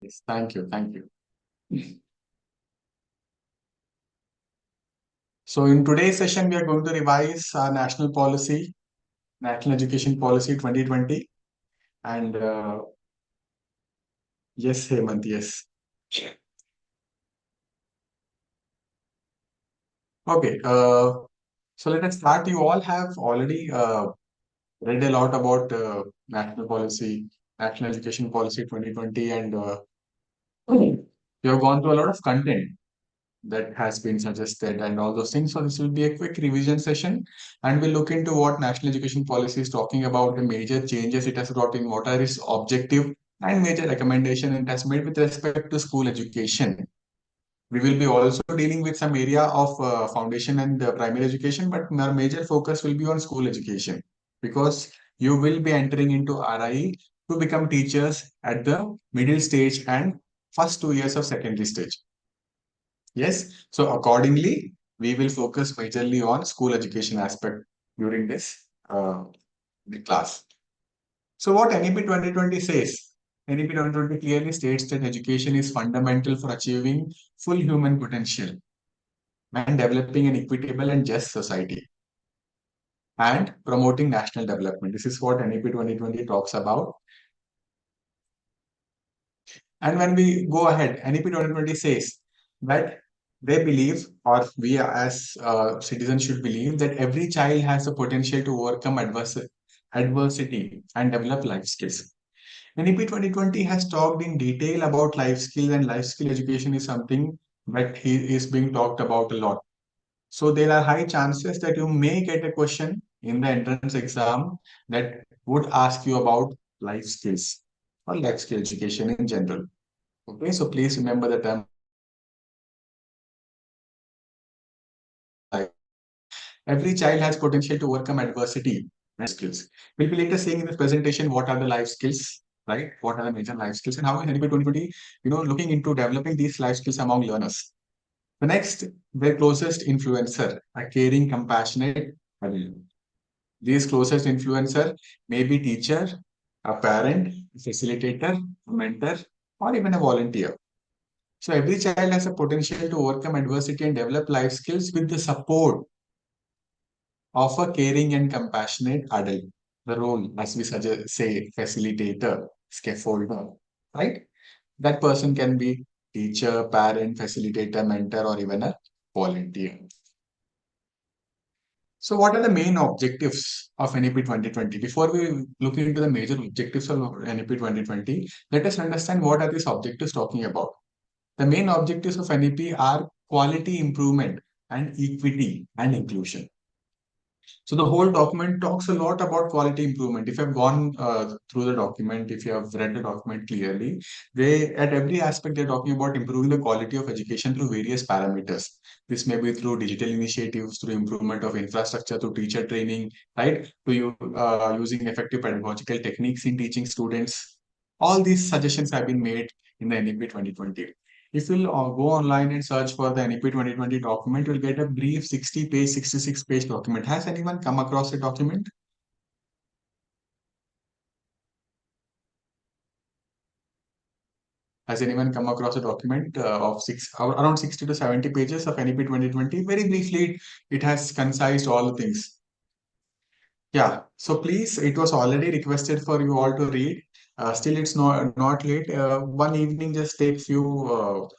Nice. Thank you. Thank you. So in today's session, we are going to revise our national policy, National Education Policy 2020. And yes, Hemant, yes. Okay. So let us start. You all have already read a lot about national policy, National Education Policy 2020, and you have gone through a lot of content that has been suggested and all those things. So this will be a quick revision session, and we'll look into what National Education Policy is talking about, the major changes it has brought in, what are its objective and major recommendation it has made with respect to school education. We will be also dealing with some area of foundation and primary education, but our major focus will be on school education because you will be entering into RIE to become teachers at the middle stage and first 2 years of secondary stage. Yes, so accordingly, we will focus majorly on school education aspect during this the class. So what NEP 2020 says? NEP 2020 clearly states that education is fundamental for achieving full human potential and developing an equitable and just society and promoting national development. This is what NEP 2020 talks about. And when we go ahead, NEP 2020 says that they believe, or we as citizens should believe, that every child has the potential to overcome adversity and develop life skills. NEP 2020 has talked in detail about life skills, and life skill education is something that is being talked about a lot. So there are high chances that you may get a question in the entrance exam that would ask you about life skills or life skill education in general. Okay, so please remember the term. Every child has potential to overcome adversity and skills. We'll be later saying in this presentation what are the life skills, right? What are the major life skills and how is NEP 2020, looking into developing these life skills among learners. The next, their closest influencer, a caring, compassionate adult. These closest influencer may be teacher, a parent, a facilitator, a mentor, or even a volunteer. So every child has a potential to overcome adversity and develop life skills with the support of a caring and compassionate adult. The role, as we say, facilitator, scaffolder, right? That person can be teacher, parent, facilitator, mentor, or even a volunteer. So what are the main objectives of NEP 2020? Before we look into the major objectives of NEP 2020, let us understand what are these objectives talking about. The main objectives of NEP are quality improvement and equity and inclusion. So the whole document talks a lot about quality improvement. If you have gone through the document, if you have read the document clearly, they at every aspect they're talking about improving the quality of education through various parameters. This may be through digital initiatives, through improvement of infrastructure, through teacher training, right? To you using effective pedagogical techniques in teaching students. All these suggestions have been made in the NEP 2020. If you'll go online and search for the NEP 2020 document, you'll get a brief 60-page, 66-page document. Has anyone come across a document? Has anyone come across a document of around 60 to 70 pages of NEP 2020? Very briefly, it has concised all the things. Yeah, so please, it was already requested for you all to read. Still, it's not late. One evening, just take few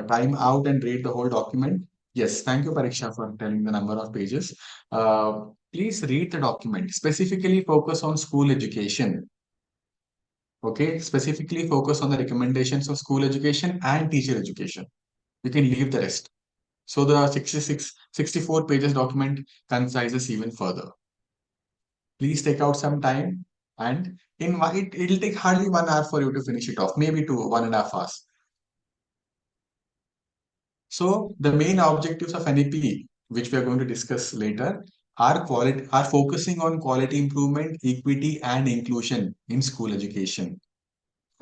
time out and read the whole document. Yes, thank you, Pariksha, for telling the number of pages. Please read the document. Specifically focus on school education. Okay, specifically focus on the recommendations of school education and teacher education. You can leave the rest. So the 64 pages document concises even further. Please take out some time and it'll take hardly 1 hour for you to finish it off, maybe 1.5 hours. So the main objectives of NEP, which we are going to discuss later, are focusing on quality improvement, equity, and inclusion in school education.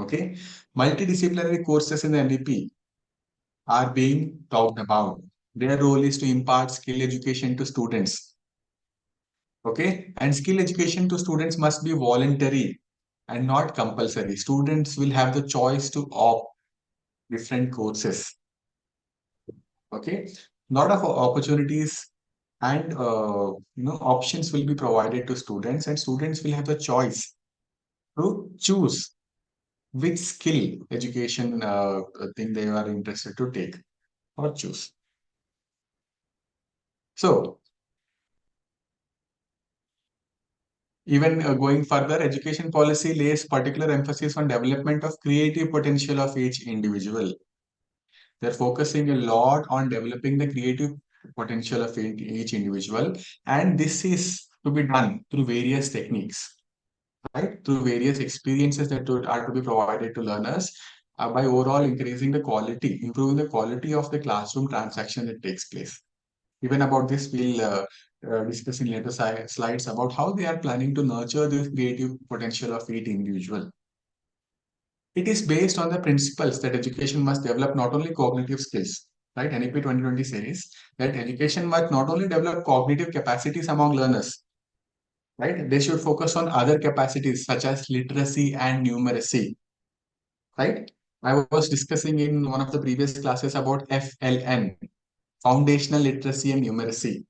Okay, multidisciplinary courses in the NEP are being talked about. Their role is to impart skill education to students. Okay, and skill education to students must be voluntary and not compulsory. Students will have the choice to opt different courses. Okay, lot of opportunities and options will be provided to students, and students will have the choice to choose which skill education thing they are interested to take or choose. So even going further, education policy lays particular emphasis on development of creative potential of each individual. They're focusing a lot on developing the creative potential of each individual, and this is to be done through various techniques, right? Through various experiences that are to be provided to learners by overall increasing the quality, improving the quality of the classroom transaction that takes place. Even about this, we'll discuss in later slides about how they are planning to nurture the creative potential of each individual. It is based on the principles that education must develop not only cognitive skills, right? NEP 2020 says that education must not only develop cognitive capacities among learners, right? They should focus on other capacities such as literacy and numeracy, right? I was discussing in one of the previous classes about FLN, Foundational Literacy and Numeracy.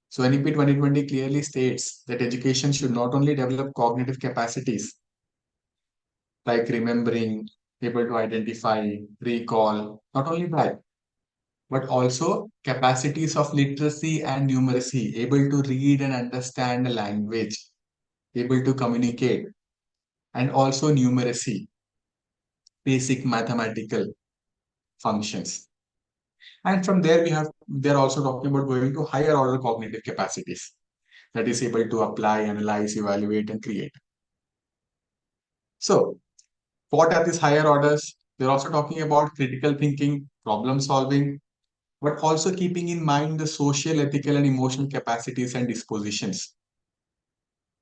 So NEP 2020 clearly states that education should not only develop cognitive capacities like remembering, able to identify, recall, not only that, but also capacities of literacy and numeracy, able to read and understand a language, able to communicate, and also numeracy, basic mathematical functions. And from there, they're also talking about going to higher order cognitive capacities that is able to apply, analyze, evaluate, and create. So, what are these higher orders? They're also talking about critical thinking, problem solving, but also keeping in mind the social, ethical, and emotional capacities and dispositions.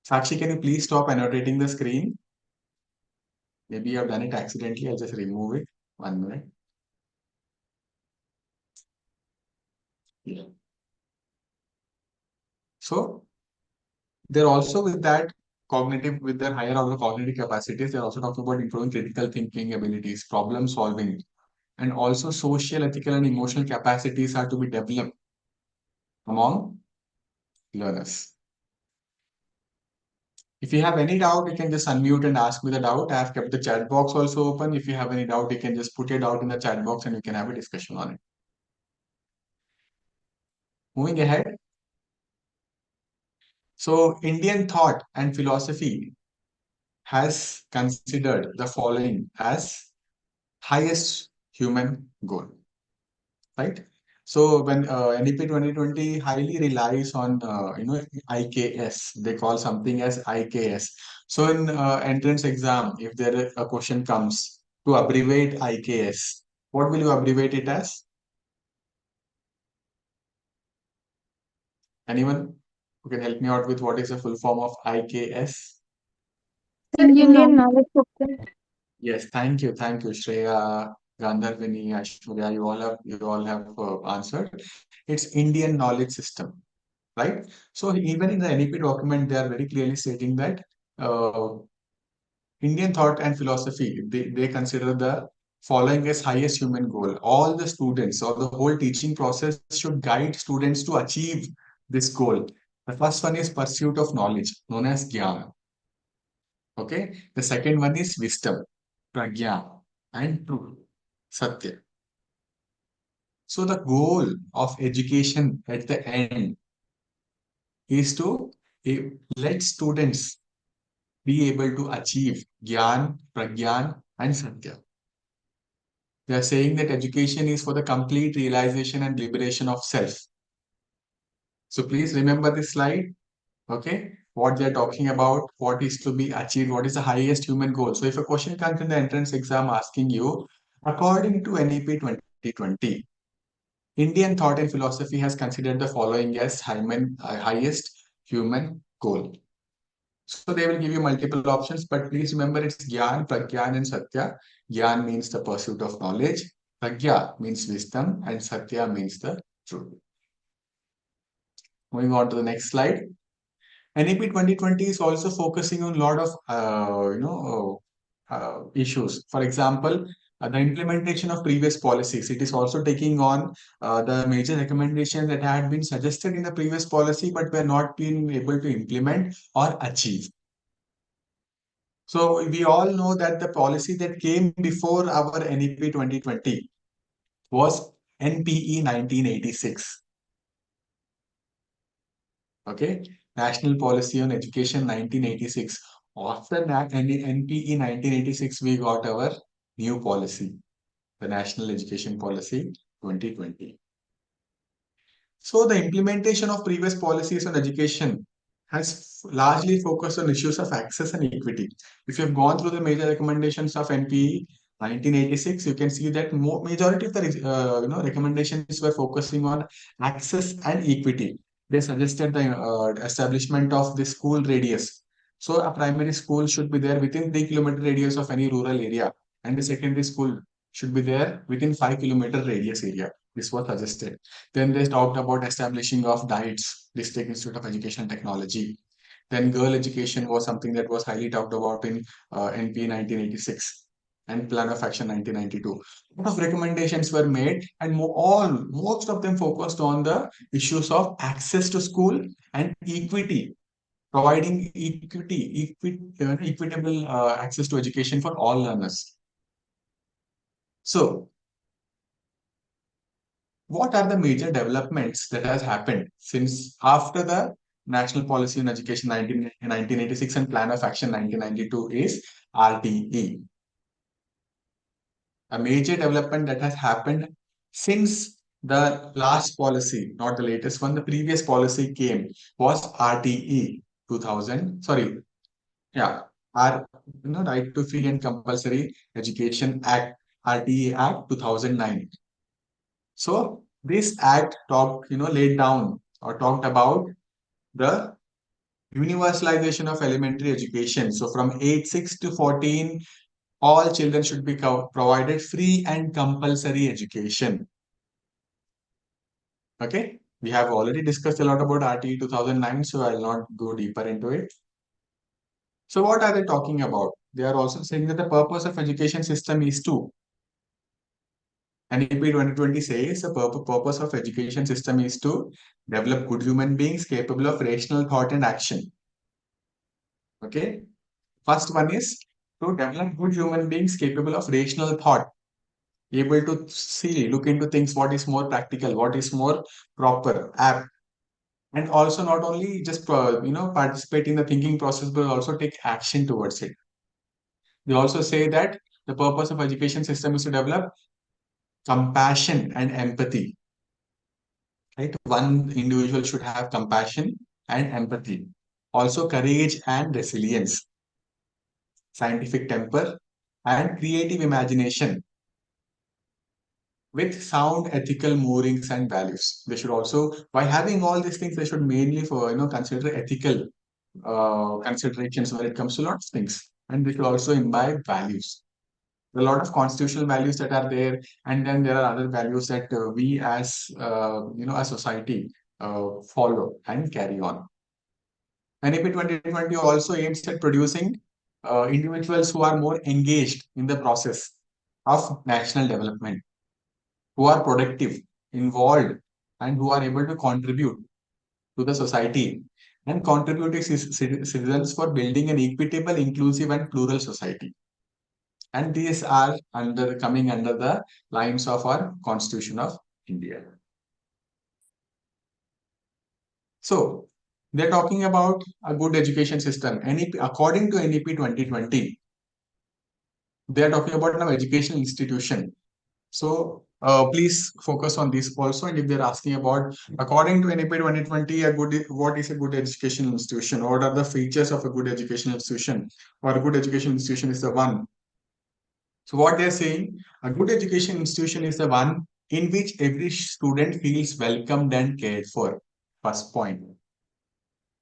Sakshi, can you please stop annotating the screen? Maybe you have done it accidentally. I'll just remove it. 1 minute. Yeah. So they're also with that cognitive, with their higher order cognitive capacities, they're also talking about improving critical thinking abilities, problem solving, and also social, ethical, and emotional capacities are to be developed among learners. If you have any doubt, you can just unmute and ask me the doubt. I have kept the chat box also open. If you have any doubt, you can just put it out in the chat box and we can have a discussion on it. Moving ahead. So, Indian thought and philosophy has considered the following as highest human goal, right? So when NEP 2020 highly relies on IKS, they call something as IKS. So in entrance exam, if there a question comes to abbreviate IKS, what will you abbreviate it as? Anyone who can help me out with what is the full form of IKS? Sir, Indian Indian knowledge. knowledge system. Yes, thank you, Shreya, Gandharvini, Aishwarya. You all have answered. It's Indian knowledge system, right? So even in the NEP document, they are very clearly stating that uh, Indian thought and philosophy, they consider the following as highest human goal. All the students or the whole teaching process should guide students to achieve this goal. The first one is pursuit of knowledge, known as Gyan. Okay. The second one is wisdom, Pragya, and truth, Satya. So the goal of education at the end is to let students be able to achieve Gyan, Pragyan, and Satya. They are saying that education is for the complete realization and liberation of self. So please remember this slide, okay? What they're talking about, what is to be achieved, what is the highest human goal. So if a question comes in the entrance exam asking you, according to NEP 2020, Indian thought and philosophy has considered the following as highest human goal. So they will give you multiple options, but please remember it's Gyan, Pragyan, and Satya. Gyan means the pursuit of knowledge, Pragya means wisdom, and Satya means the truth. Moving on to the next slide. NEP 2020 is also focusing on a lot of issues. For example, The implementation of previous policies. It is also taking on the major recommendations that had been suggested in the previous policy, but were not being able to implement or achieve. So we all know that the policy that came before our NEP 2020 was NPE 1986. Okay, National Policy on Education 1986. After NPE 1986, we got our new policy, the National Education Policy 2020. So the implementation of previous policies on education has largely focused on issues of access and equity. If you have gone through the major recommendations of NPE 1986, you can see that majority of the recommendations were focusing on access and equity. They suggested the establishment of the school radius. So a primary school should be there within 3 kilometer radius of any rural area, and the secondary school should be there within 5 kilometer radius area. This was suggested. Then they talked about establishing of DIETS, District Institute of Education and Technology. Then girl education was something that was highly talked about in NP 1986 and Plan of Action 1992. A lot of recommendations were made, and most of them focused on the issues of access to school and equity, providing equitable access to education for all learners. So, what are the major developments that has happened since after the National Policy on Education 1986 and Plan of Action 1992 is RTE. A major development that has happened since the last policy, not the latest one, the previous policy came was RTE 2000, sorry, yeah, R, Right to Free and Compulsory Education Act, RTE Act 2009. So this act laid down or talked about the universalization of elementary education. So from age 6 to 14, all children should be provided free and compulsory education. Okay, we have already discussed a lot about RTE 2009, so I'll not go deeper into it. So what are they talking about? They are also saying that the purpose of education system is to NEP 2020 says the purpose of education system is to develop good human beings capable of rational thought and action. Okay. First one is to develop good human beings capable of rational thought, able to see, look into things, what is more practical, what is more proper, apt, and also not only just participate in the thinking process, but also take action towards it. They also say that the purpose of education system is to develop compassion and empathy. Right? One individual should have compassion and empathy. Also courage and resilience, scientific temper and creative imagination with sound ethical moorings and values. They should also, by having all these things, they should mainly consider ethical considerations when it comes to lots of things. And they should also imbibe values. There are a lot of constitutional values that are there, and then there are other values that we as a society follow and carry on. NEP 2020 also aims at producing individuals who are more engaged in the process of national development, who are productive, involved, and who are able to contribute to the society and contributing citizens for building an equitable, inclusive, and plural society. And these are coming under the lines of our Constitution of India. So they're talking about a good education system. According to NEP 2020, they are talking about an educational institution. So please focus on this also. And if they're asking about, according to NEP 2020, what is a good educational institution? What are the features of a good educational institution? Or a good educational institution is the one. So what they're saying, a good education institution is the one in which every student feels welcomed and cared for. First point.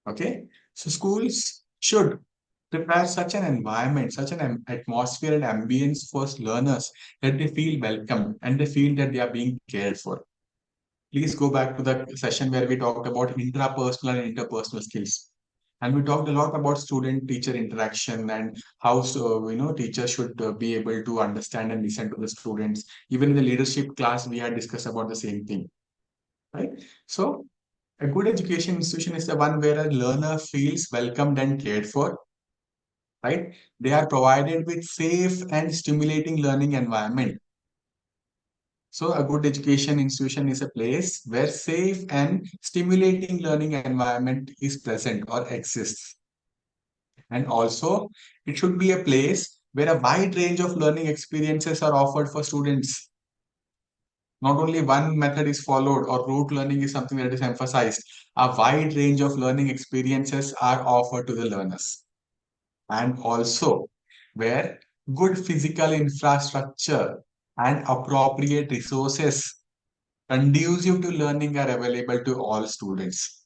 Okay. So schools should prepare such an environment, such an atmosphere and ambience for learners that they feel welcome and they feel that they are being cared for. Please go back to the session where we talked about intrapersonal and interpersonal skills. And we talked a lot about student-teacher interaction and how teachers should be able to understand and listen to the students. Even in the leadership class, we had discussed about the same thing, right? So a good education institution is the one where a learner feels welcomed and cared for, right? They are provided with safe and stimulating learning environment. So a good education institution is a place where safe and stimulating learning environment is present or exists. And also, it should be a place where a wide range of learning experiences are offered for students. Not only one method is followed or rote learning is something that is emphasized. A wide range of learning experiences are offered to the learners. And also, where good physical infrastructure and appropriate resources conducive to learning are available to all students.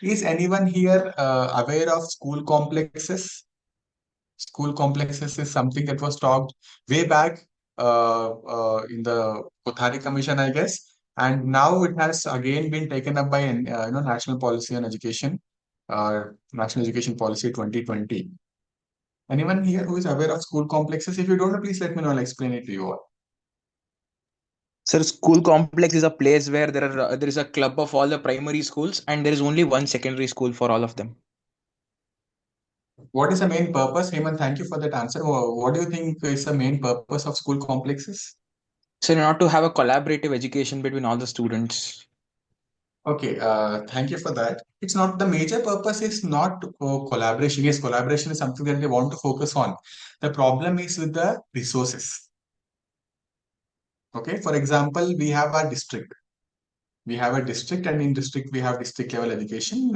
Is anyone here aware of school complexes? School complexes is something that was talked way back in the Kothari Commission, I guess, and now it has again been taken up by National Policy on Education, National Education Policy 2020. Anyone here who is aware of school complexes? If you don't know, please let me know. I'll explain it to you all. Sir, school complex is a place where there is a club of all the primary schools and there is only one secondary school for all of them. What is the main purpose? Heyman, thank you for that answer. What do you think is the main purpose of school complexes? So, not to have a collaborative education between all the students. Okay, thank you for that. It's not the major purpose is not collaboration. Yes, collaboration is something that they want to focus on. The problem is with the resources. Okay, for example, we have our district. We have a district, and in district we have district level education.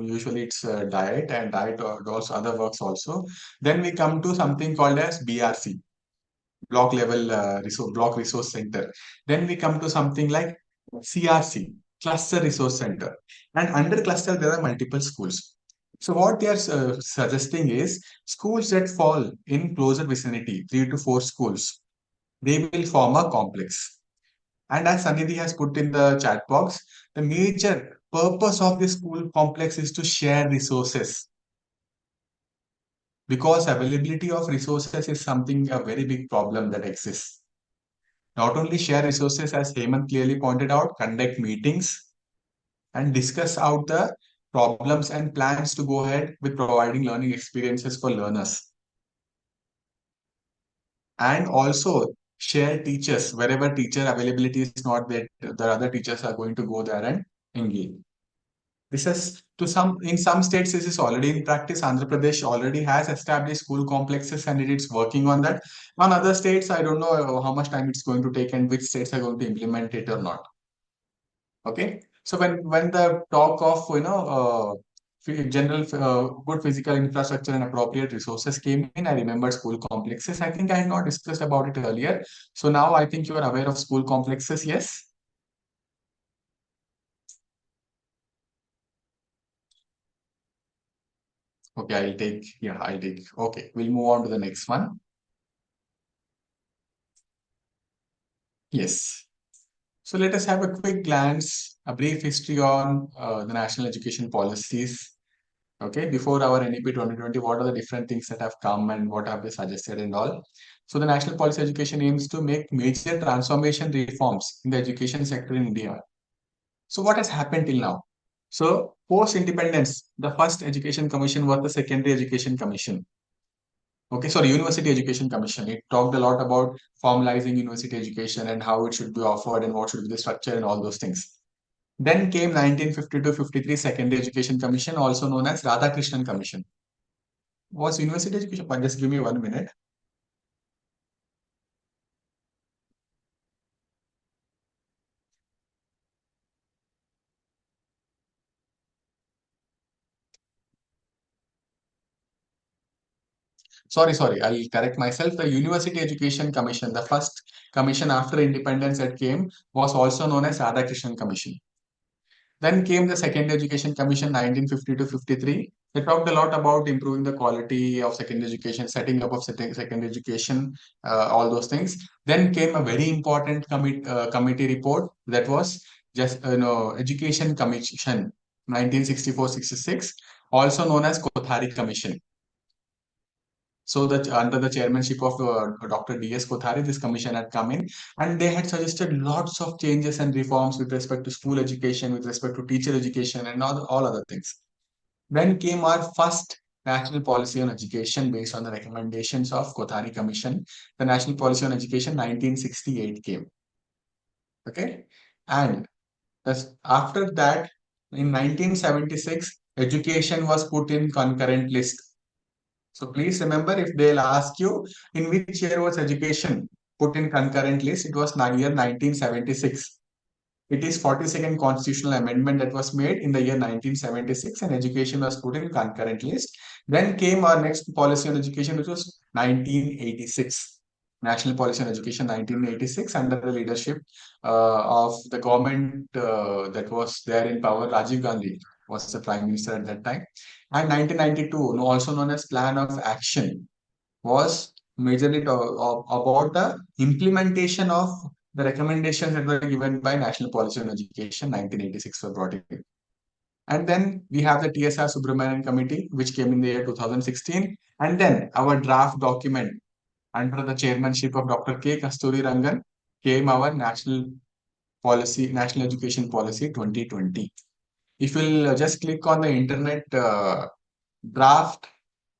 Usually it's diet and diet or also other works also. Then we come to something called as BRC, block level block resource center. Then we come to something like CRC, cluster resource center, and under cluster there are multiple schools. So what they are suggesting is schools that fall in closer vicinity, 3 to 4 schools, they will form a complex. And as Sanidhi has put in the chat box, the major purpose of the school complex is to share resources, because availability of resources is something a very big problem that exists. Not only share resources, as Hemant clearly pointed out, conduct meetings and discuss out the problems and plans to go ahead with providing learning experiences for learners. And also share teachers wherever teacher availability is not there, the other teachers are going to go there and engage. This is in some states, this is already in practice. Andhra Pradesh already has established school complexes and it is working on that. On other states, I don't know how much time it's going to take and which states are going to implement it or not. Okay. So when the talk of general good physical infrastructure and appropriate resources came in, I remembered school complexes. I think I had not discussed about it earlier. So now I think you are aware of school complexes. Yes. Okay, I'll take. Okay, we'll move on to the next one. Yes. So let us have a quick glance, a brief history on the national education policies. Okay, before our NEP 2020, what are the different things that have come and what have they suggested and all? So the National Policy Education aims to make major transformation reforms in the education sector in India. So what has happened till now? So post-independence, the first education commission was the Secondary Education Commission. Okay, sorry, University Education Commission. It talked a lot about formalizing university education and how it should be offered and what should be the structure and all those things. Then came 1952-53 Secondary Education Commission, also known as Radhakrishnan Commission. Was university education? But just give me 1 minute. Sorry, I'll correct myself. The University Education Commission, the first commission after independence that came, was also known as Radhakrishnan Commission. Then came the Secondary Education Commission 1950 to 53. They talked a lot about improving the quality of secondary education, setting up of secondary education, all those things. Then came a very important committee report that was just Education Commission 1964-66, also known as Kothari Commission. So that under the chairmanship of Dr. D.S. Kothari, this commission had come in, and they had suggested lots of changes and reforms with respect to school education, with respect to teacher education, and all other things. Then came our first National Policy on Education based on the recommendations of Kothari Commission. The National Policy on Education 1968 came. Okay. And after that, in 1976, education was put in concurrent list. So please remember, if they'll ask you in which year was education put in concurrent list, it was year 1976. It is 42nd constitutional amendment that was made in the year 1976, and education was put in concurrent list. Then came our next policy on education, which was 1986. National Policy on Education 1986, under the leadership of the government that was there in power. Rajiv Gandhi was the Prime Minister at that time. And 1992, also known as Plan of Action, was majorly about the implementation of the recommendations that were given by National Policy on Education 1986 were brought in. And then we have the TSR Subramanian Committee, which came in the year 2016. And then our draft document under the chairmanship of Dr. K. Kasturi Rangan came our National Education Policy 2020. If you'll just click on the internet draft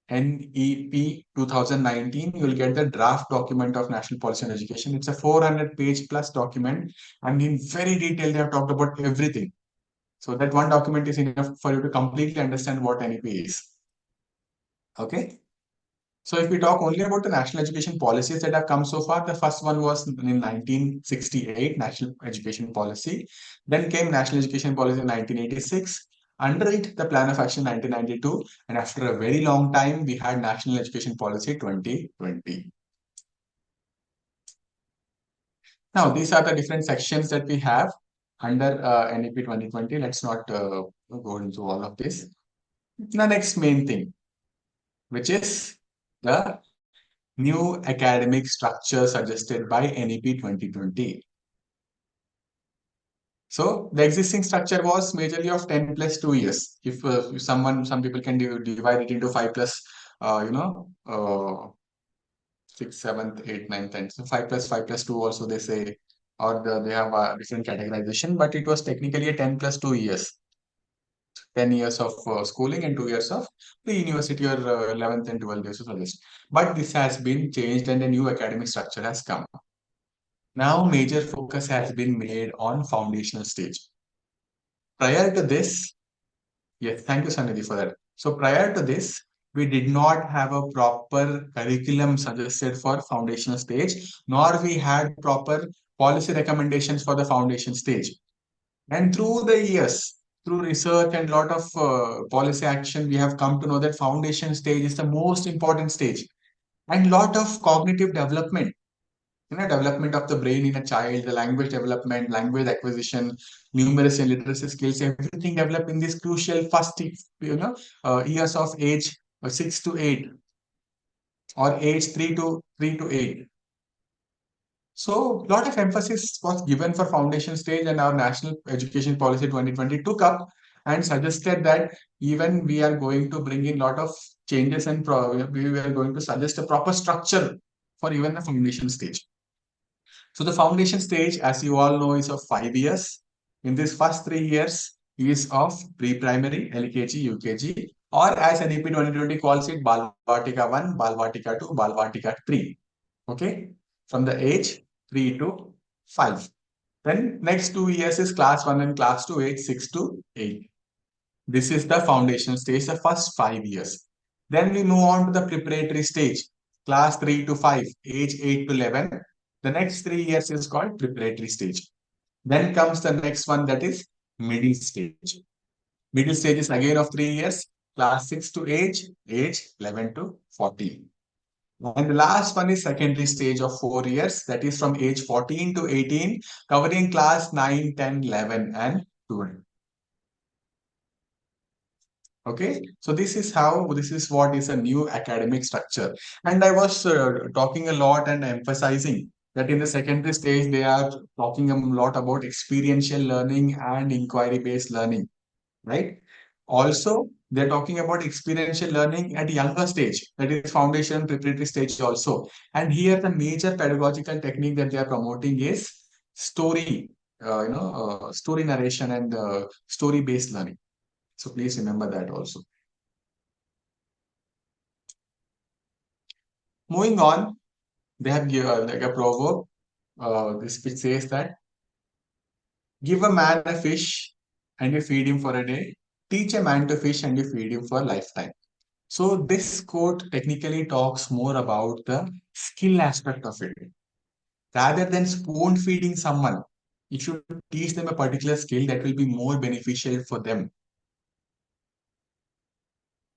NEP 2019, you will get the draft document of National Policy on Education. It's a 400-page plus document, and in very detail, they have talked about everything. So that one document is enough for you to completely understand what NEP is. Okay. So if we talk only about the national education policies that have come so far, the first one was in 1968, National Education Policy. Then came National Education Policy in 1986. Under it, the Plan of Action 1992. And after a very long time, we had National Education Policy 2020. Now, these are the different sections that we have under NEP 2020. Let's not go into all of this. The next main thing, which is the new academic structure suggested by NEP 2020. So the existing structure was majorly of 10 plus 2 years. If some people can divide it into 5 plus, 6, 7, 8, 9, 10. So 5 plus 2 also they say, or they have a different categorization, but it was technically a 10 plus 2 years. 10 years of schooling and 2 years of pre-university or 11th and 12th years of service. But this has been changed and a new academic structure has come. Now, major focus has been made on foundational stage. Prior to this, yes, thank you, Sanidhi, for that. So prior to this, we did not have a proper curriculum suggested for foundational stage, nor we had proper policy recommendations for the foundation stage. And through the years, through research and lot of policy action, we have come to know that foundation stage is the most important stage. And lot of cognitive development, development of the brain in a child, the language development, language acquisition, numeracy and literacy skills, everything developed in this crucial first, years of age 6 to 8 or age 3 to 8. So, a lot of emphasis was given for foundation stage, and our National Education Policy 2020 took up and suggested that even we are going to bring in a lot of changes and we are going to suggest a proper structure for even the foundation stage. So the foundation stage, as you all know, is of 5 years. In this first 3 years is of pre-primary, LKG, UKG, or as NEP 2020 calls it, Balvatika 1, Balvatika 2, Balvatika 3. Okay, from the age 3 to 5. Then next 2 years is class 1 and class 2, age 6 to 8. This is the foundation stage, the first 5 years. Then we move on to the preparatory stage, class 3 to 5, age 8 to 11. The next 3 years is called preparatory stage. Then comes the next one, that is middle stage. Middle stage is again of 3 years, class 6 to age 11 to 14. And the last one is secondary stage of 4 years, that is from age 14 to 18, covering class 9, 10, 11 and 12. Okay, so this is what is a new academic structure. And I was talking a lot and emphasizing that in the secondary stage, they are talking a lot about experiential learning and inquiry-based learning. right? Also, they're talking about experiential learning at a younger stage, that is foundation, preparatory stage also. And here the major pedagogical technique that they are promoting is story, story narration and story-based learning. So please remember that also. Moving on, they have like a proverb, this which says that give a man a fish and you feed him for a day, teach a man to fish and you feed him for a lifetime. So this quote technically talks more about the skill aspect of it. Rather than spoon feeding someone, you should teach them a particular skill that will be more beneficial for them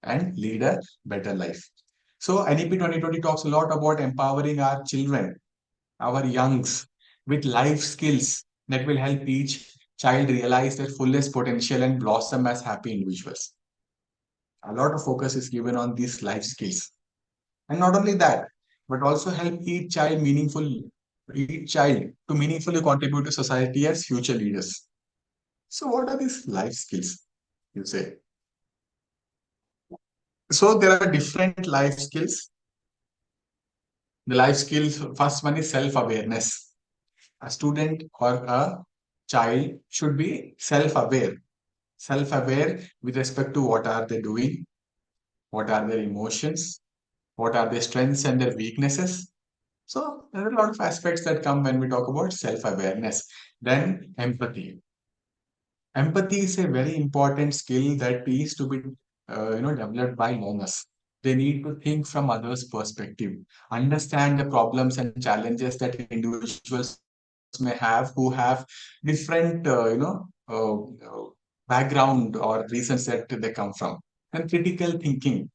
and lead a better life. So NEP 2020 talks a lot about empowering our children, our youngs, with life skills that will help each child realize their fullest potential and blossom as happy individuals. A lot of focus is given on these life skills. And not only that, but also help each child to meaningfully contribute to society as future leaders. So what are these life skills, you say? So there are different life skills. The life skills, first one is self-awareness. A student or a child should be self-aware. Self-aware with respect to what are they doing, what are their emotions, what are their strengths and their weaknesses. So there are a lot of aspects that come when we talk about self-awareness. Then empathy. Empathy is a very important skill that is to be developed by learners. They need to think from others' perspective, understand the problems and challenges that individuals may have who have different background or reasons that they come from. And critical thinking,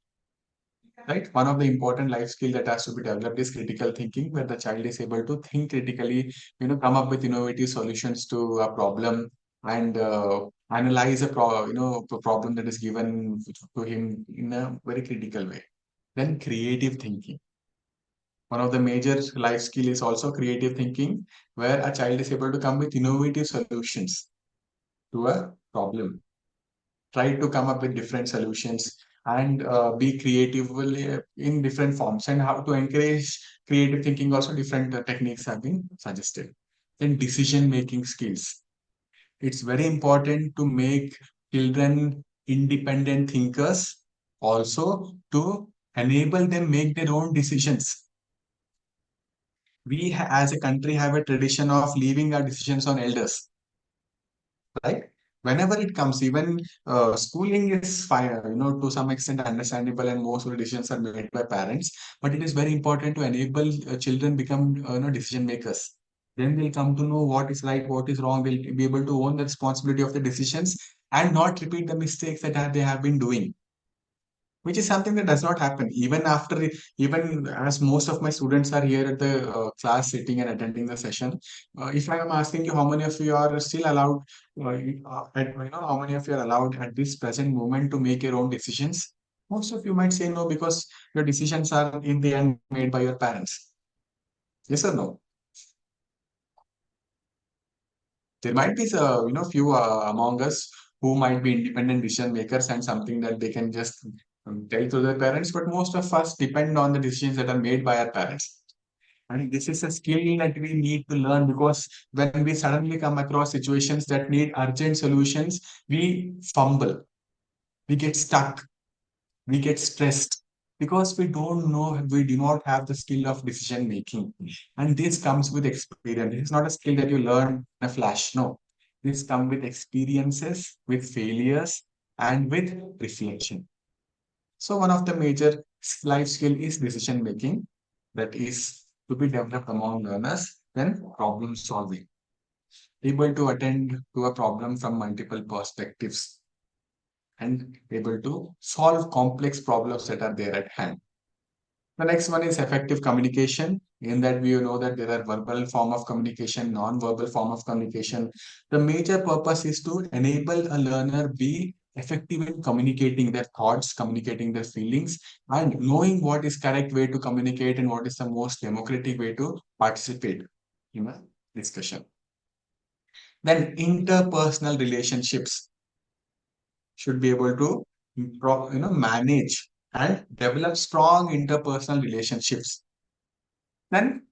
right? One of the important life skill that has to be developed is critical thinking, where the child is able to think critically, come up with innovative solutions to a problem and analyze a problem that is given to him in a very critical way. Then creative thinking. One of the major life skill is also creative thinking, where a child is able to come with innovative solutions to a problem, try to come up with different solutions and be creative in different forms, and how to encourage creative thinking also different techniques have been suggested. Then decision making skills, it's very important to make children independent thinkers, also to enable them make their own decisions. As a country have a tradition of leaving our decisions on elders, right? Whenever it comes, even schooling is fine, to some extent understandable, and most of the decisions are made by parents. But it is very important to enable children become, decision makers. Then they'll come to know what is right, what is wrong. They'll be able to own the responsibility of the decisions and not repeat the mistakes that they have been doing, which is something that does not happen even as most of my students are here at the class sitting and attending the session. If I am asking you how many of you are still allowed how many of you are allowed at this present moment to make your own decisions, most of you might say no, because your decisions are in the end made by your parents. Yes or no? There might be few among us who might be independent decision makers and something that they can just tell to their parents, but most of us depend on the decisions that are made by our parents. And this is a skill that we need to learn, because when we suddenly come across situations that need urgent solutions, we fumble, we get stuck, we get stressed, because we do not have the skill of decision making. And this comes with experience. It's not a skill that you learn in a flash. No, this comes with experiences, with failures, and with reflection. So one of the major life skill is decision making, that is to be developed among learners. Then problem solving, able to attend to a problem from multiple perspectives and able to solve complex problems that are there at hand. The next one is effective communication. In that, we know that there are verbal form of communication, non-verbal form of communication. The major purpose is to enable a learner be effective in communicating their thoughts, communicating their feelings, and knowing what is correct way to communicate and what is the most democratic way to participate in a discussion. Then interpersonal relationships. should be able to manage and develop strong interpersonal relationships. Then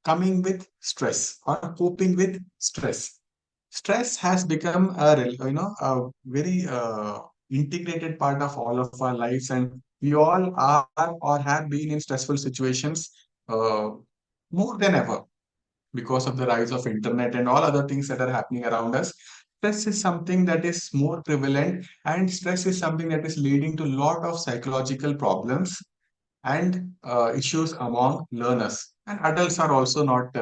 coming with stress or coping with stress. Stress has become a very integrated part of all of our lives, and we all are or have been in stressful situations uh, more than ever because of the rise of internet and all other things that are happening around us. Stress is something that is more prevalent, and stress is something that is leading to a lot of psychological problems and issues among learners. And adults are also not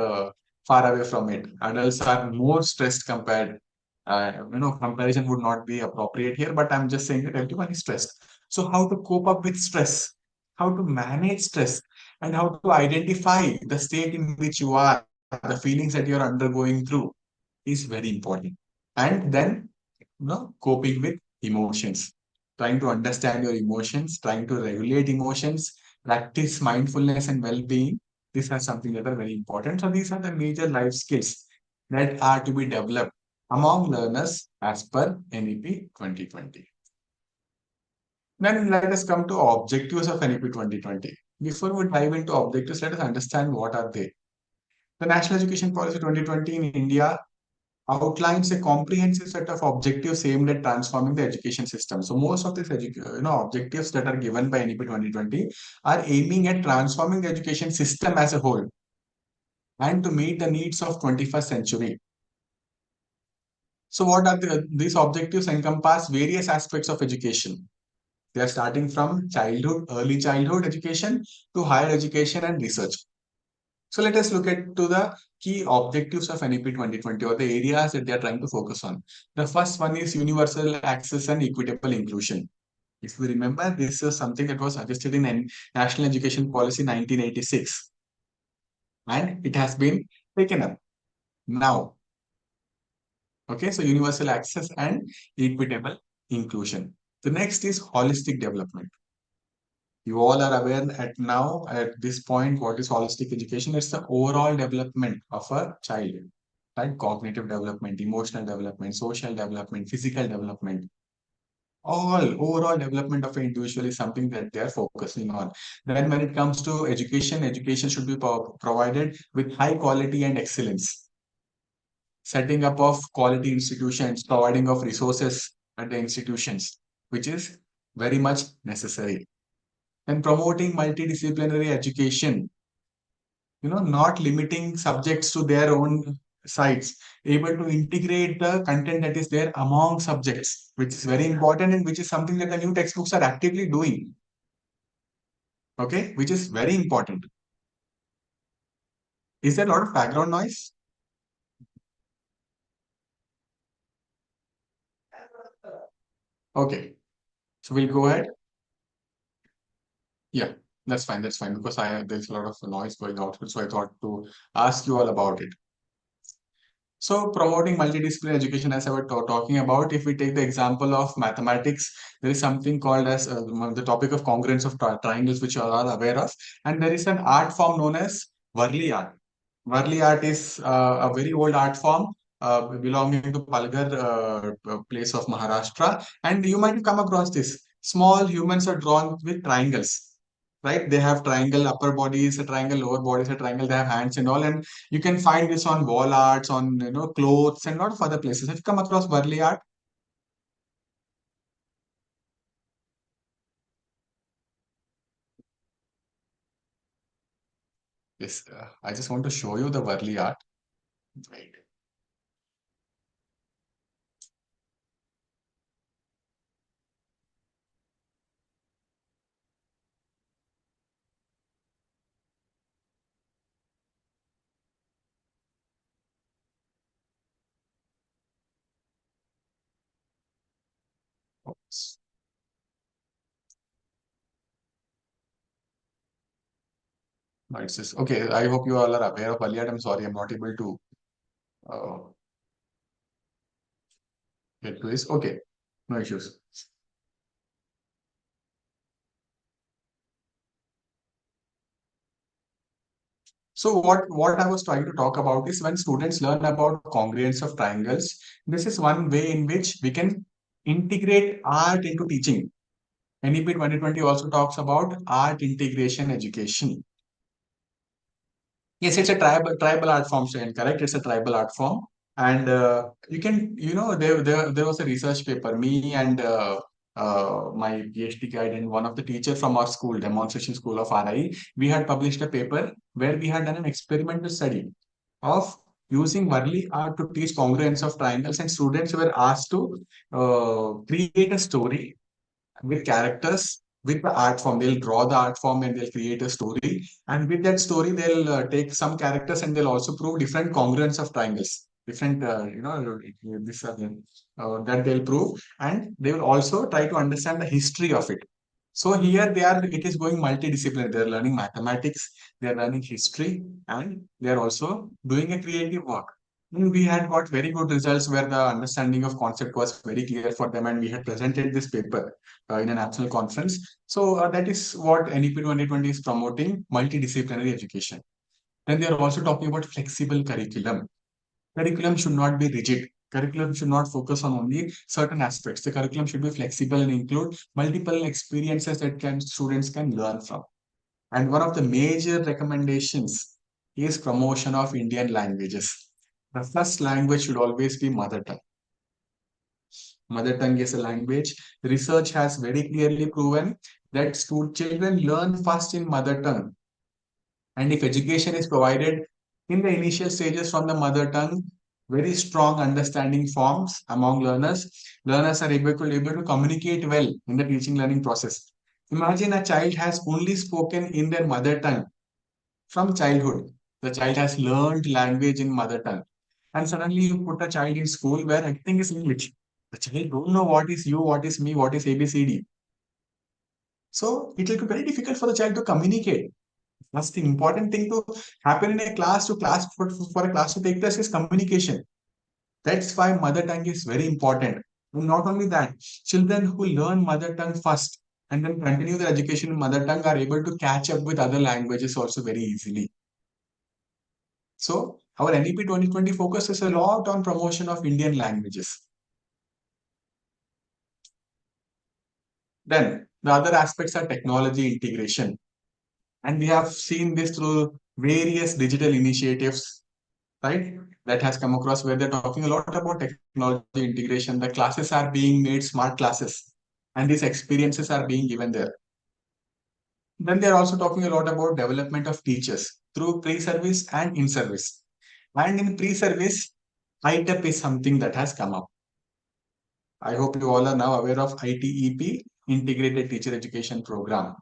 far away from it. Adults are more stressed compared. Comparison would not be appropriate here, but I'm just saying that everyone is stressed. So, how to cope up with stress, how to manage stress, and how to identify the state in which you are, the feelings that you're undergoing through is very important. And then, coping with emotions, trying to understand your emotions, trying to regulate emotions, practice mindfulness and well-being. These are something that are very important. So these are the major life skills that are to be developed among learners as per NEP 2020. Then let us come to objectives of NEP 2020. Before we dive into objectives, let us understand what are they. The National Education Policy 2020 in India outlines a comprehensive set of objectives aimed at transforming the education system. So most of these objectives that are given by NEP 2020 are aiming at transforming the education system as a whole and to meet the needs of 21st century. So what are these objectives encompass various aspects of education. They are starting from childhood, early childhood education to higher education and research. So let us look at to the key objectives of NEP 2020 or the areas that they are trying to focus on. The first one is universal access and equitable inclusion. If you remember, this is something that was suggested in National Education Policy 1986 and it has been taken up now. Okay, so universal access and equitable inclusion. The next is holistic development. You all are aware at now, at this point, what is holistic education? It's the overall development of a child, right? Cognitive development, emotional development, social development, physical development. All overall development of an individual is something that they are focusing on. Then when it comes to education, education should be provided with high quality and excellence. Setting up of quality institutions, providing of resources at the institutions, which is very much necessary. And promoting multidisciplinary education, not limiting subjects to their own sides, able to integrate the content that is there among subjects, which is very important and which is something that the new textbooks are actively doing. Okay, which is very important. Is there a lot of background noise? Okay, so we'll go ahead. Yeah, that's fine. That's fine because there's a lot of noise going out, so I thought to ask you all about it. So promoting multidisciplinary education, as I was talking about, if we take the example of mathematics, there is something called as the topic of congruence of triangles, which you all are aware of, and there is an art form known as Varli art. Varli art is a very old art form belonging to Palghar place of Maharashtra, and you might come across this. Small humans are drawn with triangles, right? They have triangle upper body is a triangle, lower body is a triangle. They have hands and all, and you can find this on wall arts, on clothes, and a lot of other places. Have you come across Varli art? Yes, I just want to show you the Varli art. Right. Oops. No, it's just okay. I hope you all are aware of Varli art. I'm sorry, I'm not able to uh, get to this. Okay, no issues. So what I was trying to talk about is when students learn about congruence of triangles, this is one way in which we can integrate art into teaching. NEP 2020 also talks about art integration education. Yes, it's a tribal art form, Shane, correct? It's a tribal art form. And you can, there was a research paper, me and my PhD guide and one of the teacher from our school, demonstration school of RIE, we had published a paper where we had done an experimental study of using Varli art to teach congruence of triangles, and students were asked to create a story with characters with the art form. They'll draw the art form and they'll create a story. And with that story, they'll take some characters and they'll also prove different congruence of triangles. Different, this that they'll prove, and they will also try to understand the history of it. So here they are. It is going multidisciplinary. They are learning mathematics, they are learning history, and they are also doing a creative work. And we had got very good results where the understanding of concept was very clear for them, and we had presented this paper in a national conference. So that is what NEP 2020 is promoting, multidisciplinary education. Then they are also talking about flexible curriculum. Curriculum should not be rigid. Curriculum should not focus on only certain aspects. The curriculum should be flexible and include multiple experiences that students can learn from. And one of the major recommendations is promotion of Indian languages. The first language should always be mother tongue. Mother tongue is a language. Research has very clearly proven that children learn first in mother tongue. And if education is provided in the initial stages from the mother tongue, very strong understanding forms among learners. Learners are able to communicate well in the teaching learning process. Imagine a child has only spoken in their mother tongue from childhood. The child has learned language in mother tongue. And suddenly you put a child in school where everything is English. The child don't know what is you, what is me, what is ABCD. So it will be very difficult for the child to communicate. That's the important thing to happen in a class to class for a class to take place is communication. That's why mother tongue is very important. And not only that, children who learn mother tongue first and then continue their education in mother tongue are able to catch up with other languages also very easily. So our NEP 2020 focuses a lot on promotion of Indian languages. Then the other aspects are technology integration. And we have seen this through various digital initiatives, right? That has come across where they're talking a lot about technology integration. The classes are being made smart classes, and these experiences are being given there. Then they're also talking a lot about development of teachers through pre-service and in-service. And in pre-service, ITEP is something that has come up. I hope you all are now aware of ITEP, Integrated Teacher Education Program.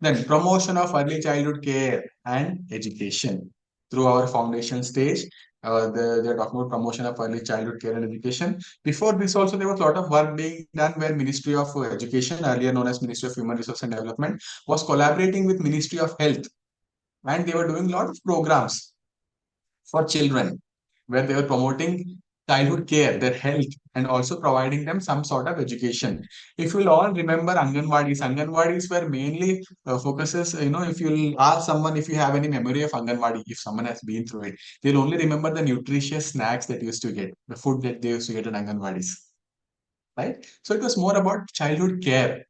Then promotion of early childhood care and education through our foundation stage. They're talking about promotion of early childhood care and education. Before this also, there was a lot of work being done where Ministry of Education, earlier known as Ministry of Human Resource and Development, was collaborating with Ministry of Health. And they were doing a lot of programs for children where they were promoting childhood care, their health, and also providing them some sort of education. If you'll all remember Anganwadis were mainly focuses, if you'll ask someone if you have any memory of Anganwadi, if someone has been through it, they'll only remember the nutritious snacks that used to get, the food that they used to get in Anganwadis, right? So it was more about childhood care,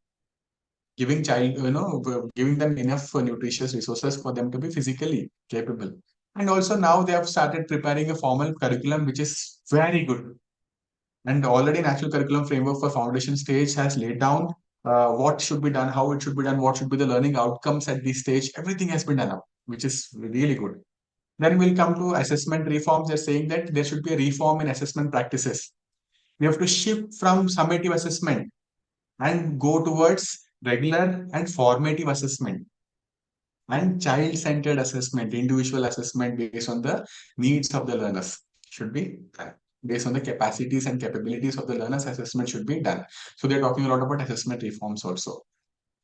giving them enough nutritious resources for them to be physically capable. And also now they have started preparing a formal curriculum, which is very good. And already National Curriculum Framework for Foundation stage has laid down what should be done, how it should be done, what should be the learning outcomes at this stage. Everything has been done up, which is really good. Then we'll come to assessment reforms. They're saying that there should be a reform in assessment practices. We have to shift from summative assessment and go towards regular and formative assessment and child-centered assessment, individual assessment based on the needs of the learners should be done. Based on the capacities and capabilities of the learners, assessment should be done. So they're talking a lot about assessment reforms also.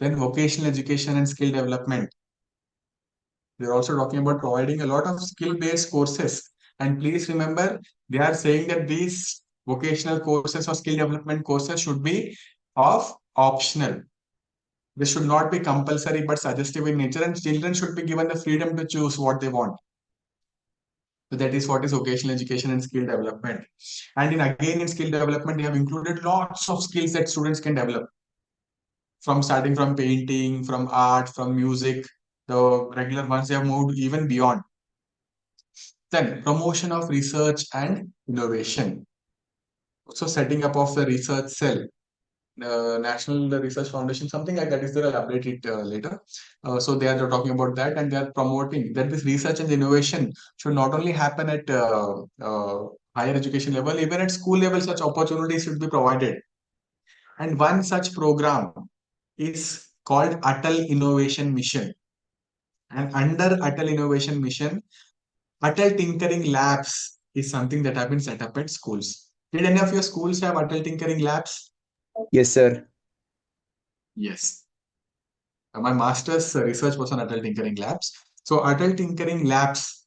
Then vocational education and skill development. They're also talking about providing a lot of skill-based courses. And please remember, they are saying that these vocational courses or skill development courses should be of optional. They should not be compulsory but suggestive in nature, and children should be given the freedom to choose what they want. So that is what is vocational education and skill development. And in skill development, they have included lots of skills that students can develop, from starting from painting, from art, from music. The regular ones, they have moved even beyond. Then promotion of research and innovation. So setting up of the research cell, National Research Foundation, something like that is there. I'll update it later. So they are talking about that, and they are promoting that this research and innovation should not only happen at higher education level, even at school level, such opportunities should be provided. And one such program is called Atal Innovation Mission. And under Atal Innovation Mission, Atal Tinkering Labs is something that have been set up at schools. Did any of your schools have Atal Tinkering Labs? Yes, sir. Yes. My master's research was on Atal Tinkering Labs. So Atal Tinkering Labs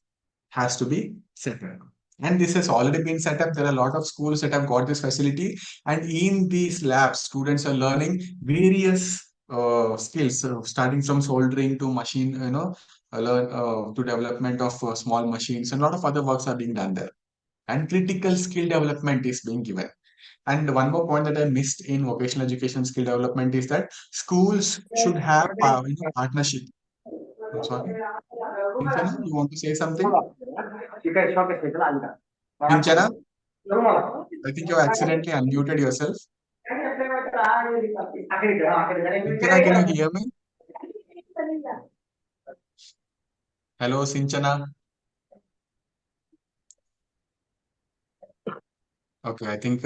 has to be set up. And this has already been set up. There are a lot of schools that have got this facility. And in these labs, students are learning various skills, starting from soldering to machine, to development of small machines. And a lot of other works are being done there. And critical skill development is being given. And one more point that I missed in vocational education skill development is that schools should have partnership. I'm sorry. Sinchana, you want to say something? Sinchana, I think you accidentally unmuted yourself. Sinchana, can you hear me? Hello, Sinchana. Okay, I think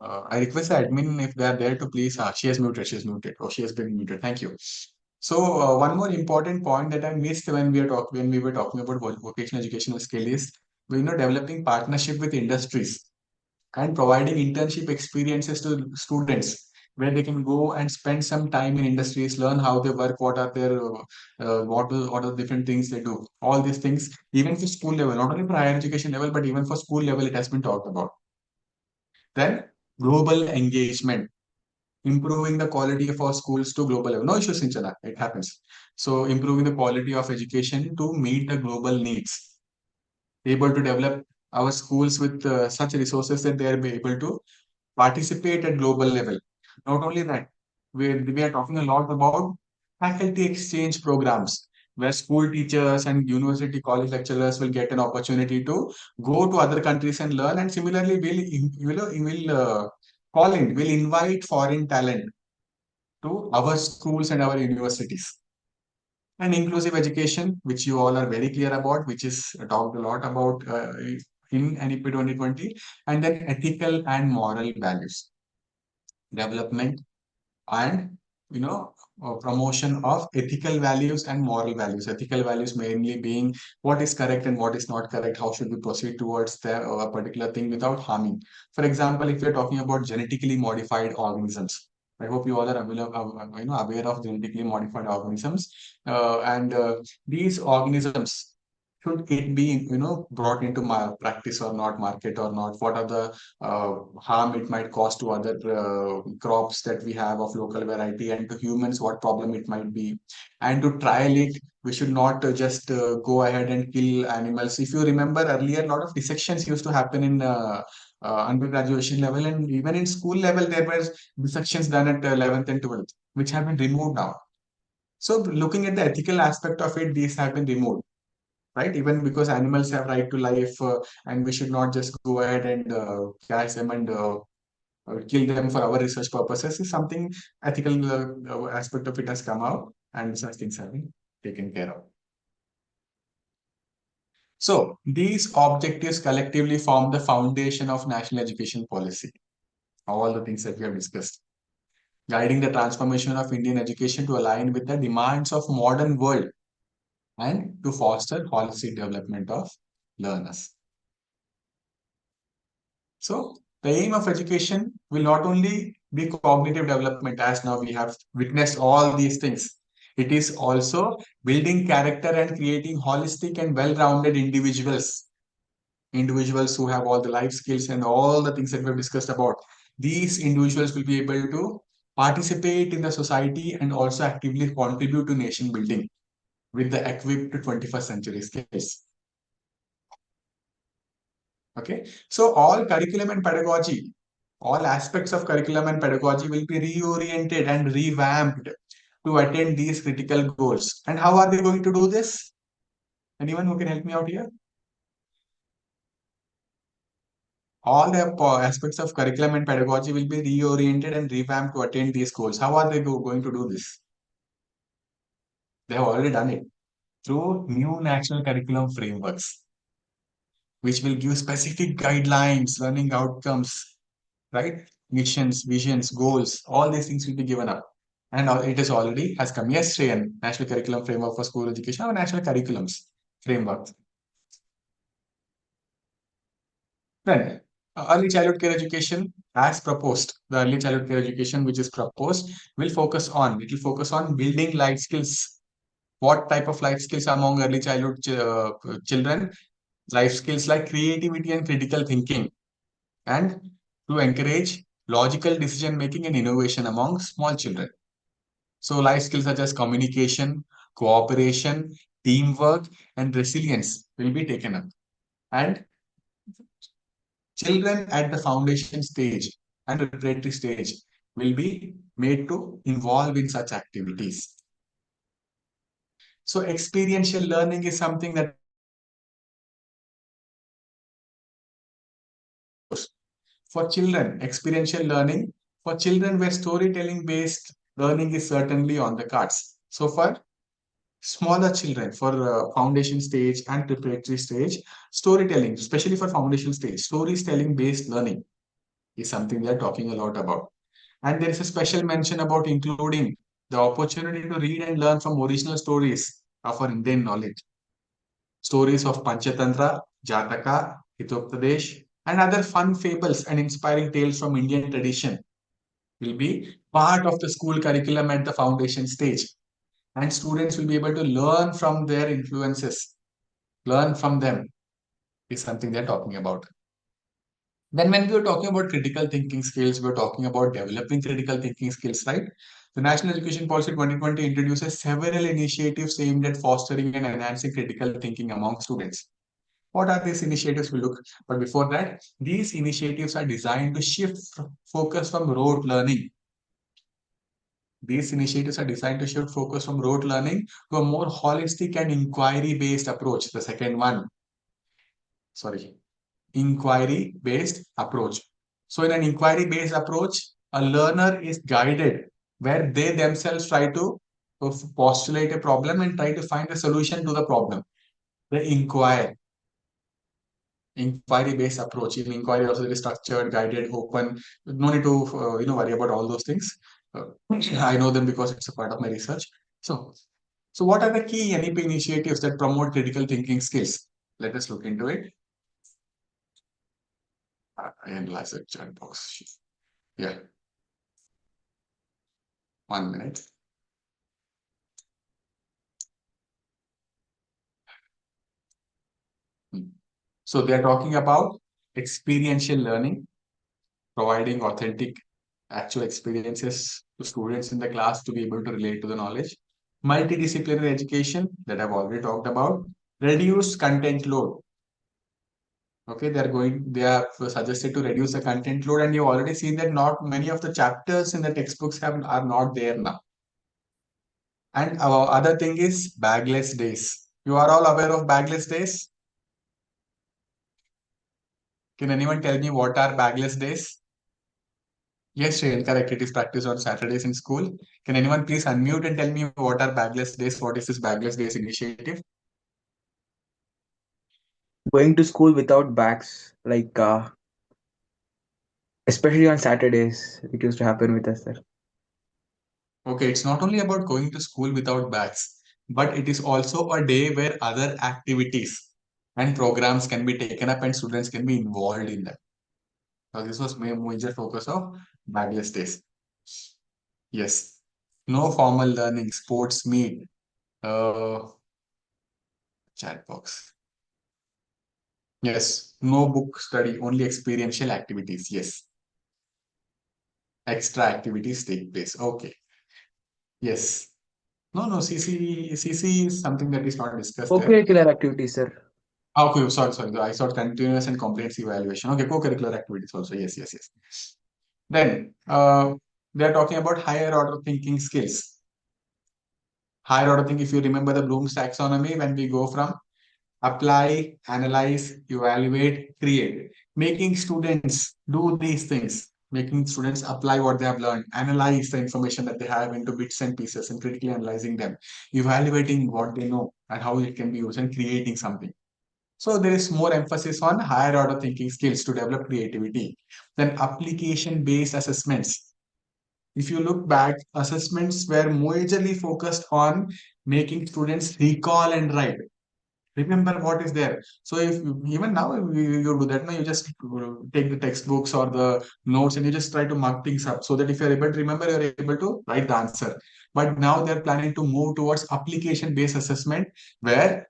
I request the admin if they are there to please. She has muted. She has muted. Oh, she has been muted. Thank you. So one more important point that I missed when we were talking about vocational educational skill is developing partnership with industries and providing internship experiences to students where they can go and spend some time in industries, learn how they work, what are their what are the different things they do. All these things, even for school level, not only for higher education level, but even for school level, it has been talked about. Then global engagement, improving the quality of our schools to global level. No issues, Sinchana, it happens. So improving the quality of education to meet the global needs, able to develop our schools with such resources that they are be able to participate at global level. Not only that, we are talking a lot about faculty exchange programs where school teachers and university college lecturers will get an opportunity to go to other countries and learn, and similarly will invite foreign talent to our schools and our universities. And inclusive education, which you all are very clear about, which is talked a lot about in NEP 2020, and then ethical and moral values development, and promotion of ethical values and moral values. Ethical values mainly being what is correct and what is not correct, how should we proceed towards a particular thing without harming. For example, if you're talking about genetically modified organisms, I hope you all are aware of genetically modified organisms, and these organisms, should it be brought into practice or not, market or not, what are the harm it might cause to other crops that we have of local variety, and to humans what problem it might be. And to trial it, we should not just go ahead and kill animals. If you remember earlier, a lot of dissections used to happen in undergraduation level, and even in school level there were dissections done at 11th and 12th, which have been removed now. So looking at the ethical aspect of it, these have been removed, right? Even because animals have right to life, and we should not just go ahead and catch them and kill them for our research purposes, is something ethical aspect of it has come out, and such things have been taken care of. So these objectives collectively form the foundation of national education policy. All the things that we have discussed, guiding the transformation of Indian education to align with the demands of modern world and to foster holistic development of learners. So the aim of education will not only be cognitive development, as now we have witnessed all these things. It is also building character and creating holistic and well-rounded individuals who have all the life skills and all the things that we've discussed about. These individuals will be able to participate in the society and also actively contribute to nation building with the equipped 21st century skills. Okay. So all curriculum and pedagogy, all aspects of curriculum and pedagogy will be reoriented and revamped to attain these critical goals. And how are they going to do this? Anyone who can help me out here? All the aspects of curriculum and pedagogy will be reoriented and revamped to attain these goals. How are they going to do this? They have already done it through new national curriculum frameworks, which will give specific guidelines, learning outcomes, right? Missions, visions, goals, all these things will be given up. And it is already has come yesterday in National Curriculum Framework for School Education or National Curriculums Framework. Then, early childhood care education as proposed, the early childhood care education which is proposed it will focus on building life skills. What type of life skills among early childhood children? Life skills like creativity and critical thinking, and to encourage logical decision making and innovation among small children. So life skills such as communication, cooperation, teamwork, and resilience will be taken up. And children at the foundation stage and preparatory stage will be made to involve in such activities. So experiential learning is something that for children, experiential learning for children where storytelling based learning is certainly on the cards. So for smaller children, for foundation stage and preparatory stage, storytelling, especially for foundation stage, storytelling based learning is something they are talking a lot about. And there is a special mention about including the opportunity to read and learn from original stories of our Indian knowledge. Stories of Panchatantra, Jataka, Hitopadesh, and other fun fables and inspiring tales from Indian tradition will be part of the school curriculum at the foundation stage. And students will be able to learn from their influences, learn from them is something they're talking about. Then when we were talking about critical thinking skills, we're talking about developing critical thinking skills, right? The National Education Policy 2020 introduces several initiatives aimed at fostering and enhancing critical thinking among students. What are these initiatives? We look, but before that, these initiatives are designed to shift focus from rote learning. These initiatives are designed to shift focus from rote learning to a more holistic and inquiry-based approach. The second one, sorry, inquiry-based approach. So in an inquiry-based approach, a learner is guided where they themselves try to postulate a problem and try to find a solution to the problem. They inquiry-based approach. In inquiry also there is structured, guided, open. No need to worry about all those things. I know them because it's a part of my research. So what are the key NEP initiatives that promote critical thinking skills? Let us look into it. I analyze the chat box. Yeah, 1 minute. So they are talking about experiential learning, providing authentic, actual experiences to students in the class to be able to relate to the knowledge. Multidisciplinary education that I've already talked about. Reduced content load. Okay, they are suggested to reduce the content load, and you've already seen that not many of the chapters in the textbooks are not there now. And our other thing is bagless days. You are all aware of bagless days? Can anyone tell me what are bagless days? Yes, Shreyan, correct. It is practiced on Saturdays in school. Can anyone please unmute and tell me what are bagless days? What is this bagless days initiative? Going to school without bags, like especially on Saturdays, it used to happen with us, sir. Okay, it's not only about going to school without bags, but it is also a day where other activities and programs can be taken up and students can be involved in them. So this was my major focus of bagless days. Yes. No formal learning, sports meet, uh, chat box. Yes. No book study, only experiential activities. Yes. Extra activities take place. Okay. Yes. No, CC is something that is not discussed there. Co-curricular activities, sir. Okay, sorry. I thought continuous and comprehensive evaluation. Okay, co-curricular activities also. Yes. Then they are talking about higher order thinking skills. Higher order thinking, if you remember the Bloom's taxonomy, when we go from apply, analyze, evaluate, create, making students do these things, making students apply what they have learned, analyze the information that they have into bits and pieces and critically analyzing them, evaluating what they know and how it can be used, and creating something. So there is more emphasis on higher order thinking skills to develop creativity. Then application based assessments. If you look back, assessments were majorly focused on making students recall and write. Remember what is there. So if even now you do that, now you just take the textbooks or the notes and you just try to mark things up so that if you're able to remember, you're able to write the answer. But now they're planning to move towards application based assessment where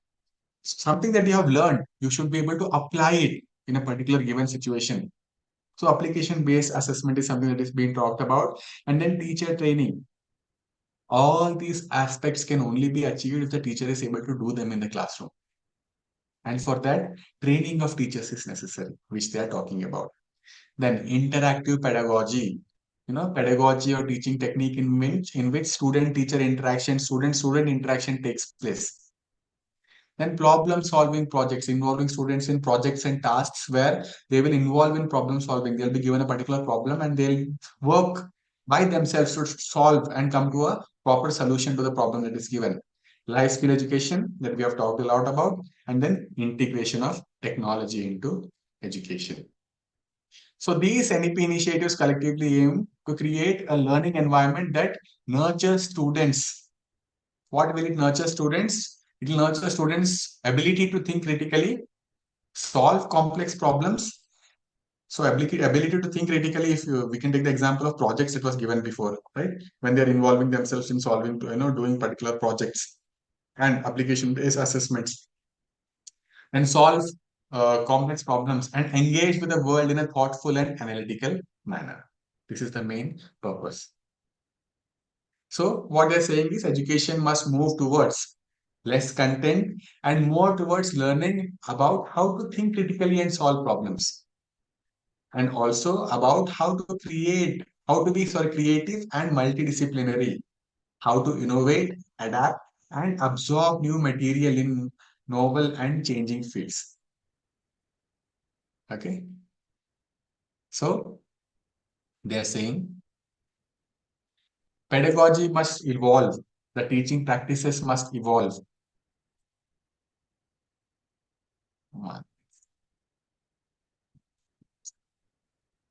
something that you have learned, you should be able to apply it in a particular given situation. So application based assessment is something that is being talked about. And then teacher training. All these aspects can only be achieved if the teacher is able to do them in the classroom. And for that, training of teachers is necessary, which they are talking about. Then interactive pedagogy. Pedagogy or teaching technique in which student-teacher interaction, student-student interaction takes place. Then problem solving projects involving students in projects and tasks where they will involve in problem solving. They'll be given a particular problem and they'll work by themselves to solve and come to a proper solution to the problem that is given. Life skill education that we have talked a lot about, and then integration of technology into education. So these NEP initiatives collectively aim to create a learning environment that nurtures students. What will it nurture students? It will nurture students' ability to think critically, solve complex problems. So ability to think critically, if we can take the example of projects that was given before, right? When they're involving themselves in solving, doing particular projects and application-based assessments and solve complex problems and engage with the world in a thoughtful and analytical manner. This is the main purpose. So what they're saying is education must move towards less content and more towards learning about how to think critically and solve problems. And also about how to be creative and multidisciplinary, how to innovate, adapt, and absorb new material in novel and changing fields. Okay. So they're saying pedagogy must evolve. The teaching practices must evolve.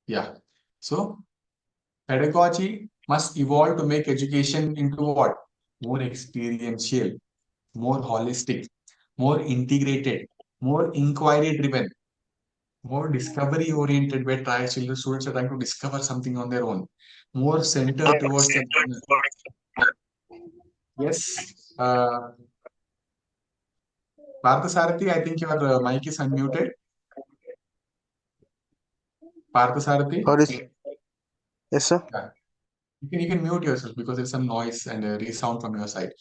Yeah. So pedagogy must evolve to make education into what? More experiential, more holistic, more integrated, more inquiry driven, more discovery oriented, where children students are trying to discover something on their own, more centered towards the learner. Yes. Parthasarathi, I think your mic is unmuted. Parthasarathi. Sorry. Yes, sir. Yeah. You can mute yourself because there's some noise and resound from your side.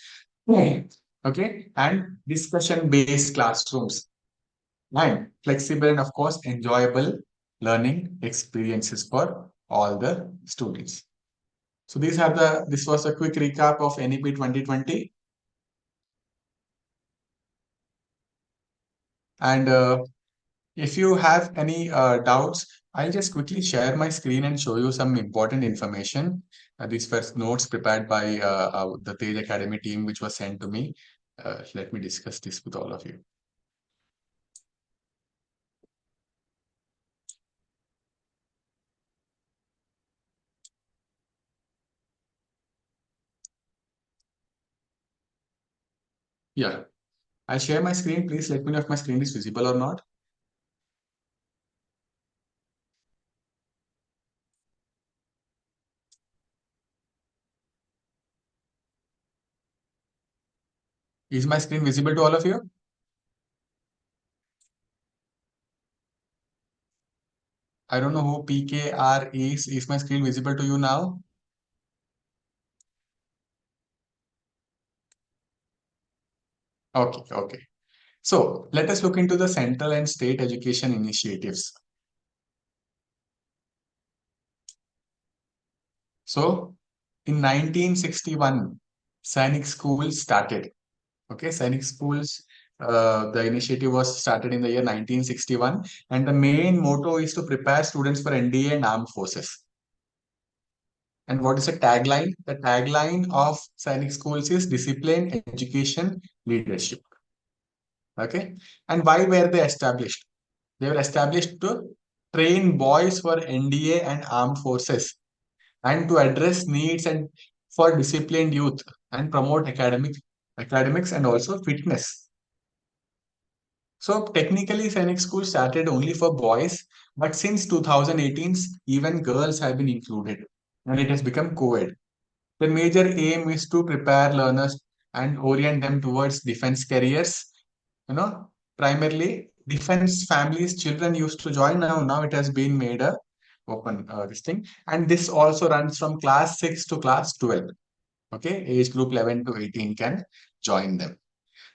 Okay. And discussion based classrooms. And flexible and of course enjoyable learning experiences for all the students. So this was a quick recap of NEP 2020. And if you have any doubts, I'll just quickly share my screen and show you some important information. These were notes prepared by the Tej Academy team, which was sent to me. Let me discuss this with all of you. Yeah, I'll share my screen. Please let me know if my screen is visible or not. Is my screen visible to all of you? I don't know who PKR is. Is my screen visible to you now? Okay. So let us look into the central and state education initiatives. So in 1961, Sainik schools started. Okay, Sainik schools, the initiative was started in the year 1961, and the main motto is to prepare students for NDA and armed forces. And what is the tagline? The tagline of Sainik schools is discipline, education, leadership. Okay, and why were they established? They were established to train boys for NDA and armed forces, and to address needs and for disciplined youth and promote academics and also fitness. So technically, Sainik School started only for boys, but since 2018, even girls have been included, and it has become co-ed. The major aim is to prepare learners and orient them towards defense careers. Primarily defense families, children used to join. Now it has been made a open this thing, and this also runs from class 6 to class 12. Okay, age group 11 to 18 can join them.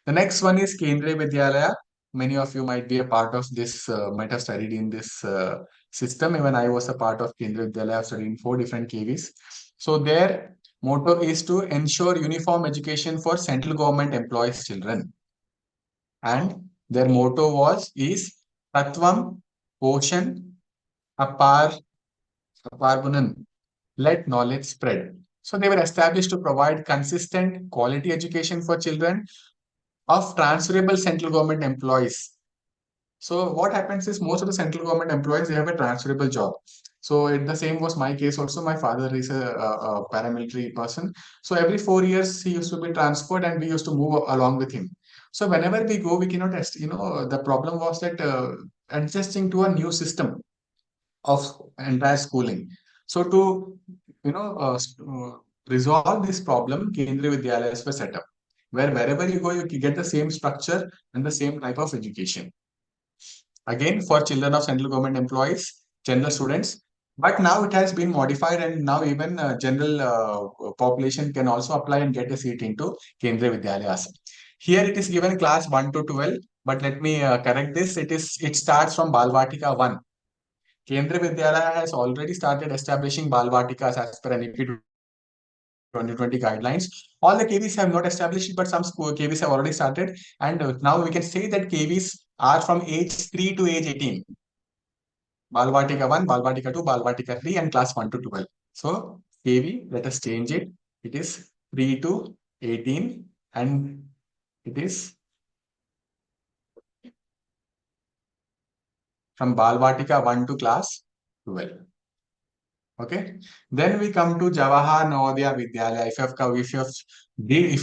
The next one is Kendriya Vidyalaya. Many of you might be a part of this, might have studied in this system. Even I was a part of Kendriya Vidyalaya. I've studied in 4 different KVs. So their motto is to ensure uniform education for central government employees' children. And their motto is Tattvam, Poshan, Aparbunan, let knowledge spread. So they were established to provide consistent quality education for children of transferable central government employees. So what happens is most of the central government employees, they have a transferable job. So the same was my case also. My father is a paramilitary person. So every 4 years he used to be transferred and we used to move along with him. So whenever we go, we cannot, the problem was that adjusting to a new system of entire schooling. So to, resolve this problem, Kendriya Vidyalayas were set up, where wherever you go, you get the same structure and the same type of education. Again, for children of central government employees, general students, but now it has been modified, and now even general population can also apply and get a seat into Kendriya Vidyalayas. Here it is given class 1 to 12, but let me correct this. It starts from Balvatika 1. Kendriya Vidyalaya has already started establishing Balvatikas as per NEP 2020 guidelines. All the KVs have not established it, but some KVs have already started. And now we can say that KVs are from age 3 to age 18. Balvatika 1, Balvatika 2, Balvatika 3, and class 1 to 12. So KV, let us change it. It is 3 to 18, and it is from Balvatika 1 to class 12. Okay, then we come to Jawahar Navodaya Vidyalaya. If you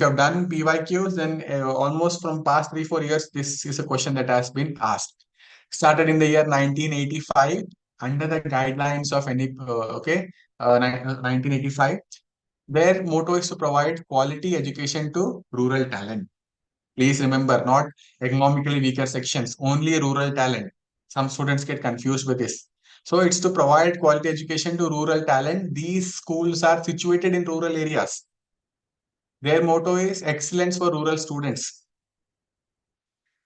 have done PYQs, then almost from past 3-4 years, this is a question that has been asked. Started in the year 1985 under the guidelines of 1985. Their motto is to provide quality education to rural talent. Please remember, not economically weaker sections, only rural talent. Some students get confused with this. So it's to provide quality education to rural talent. These schools are situated in rural areas. Their motto is excellence for rural students.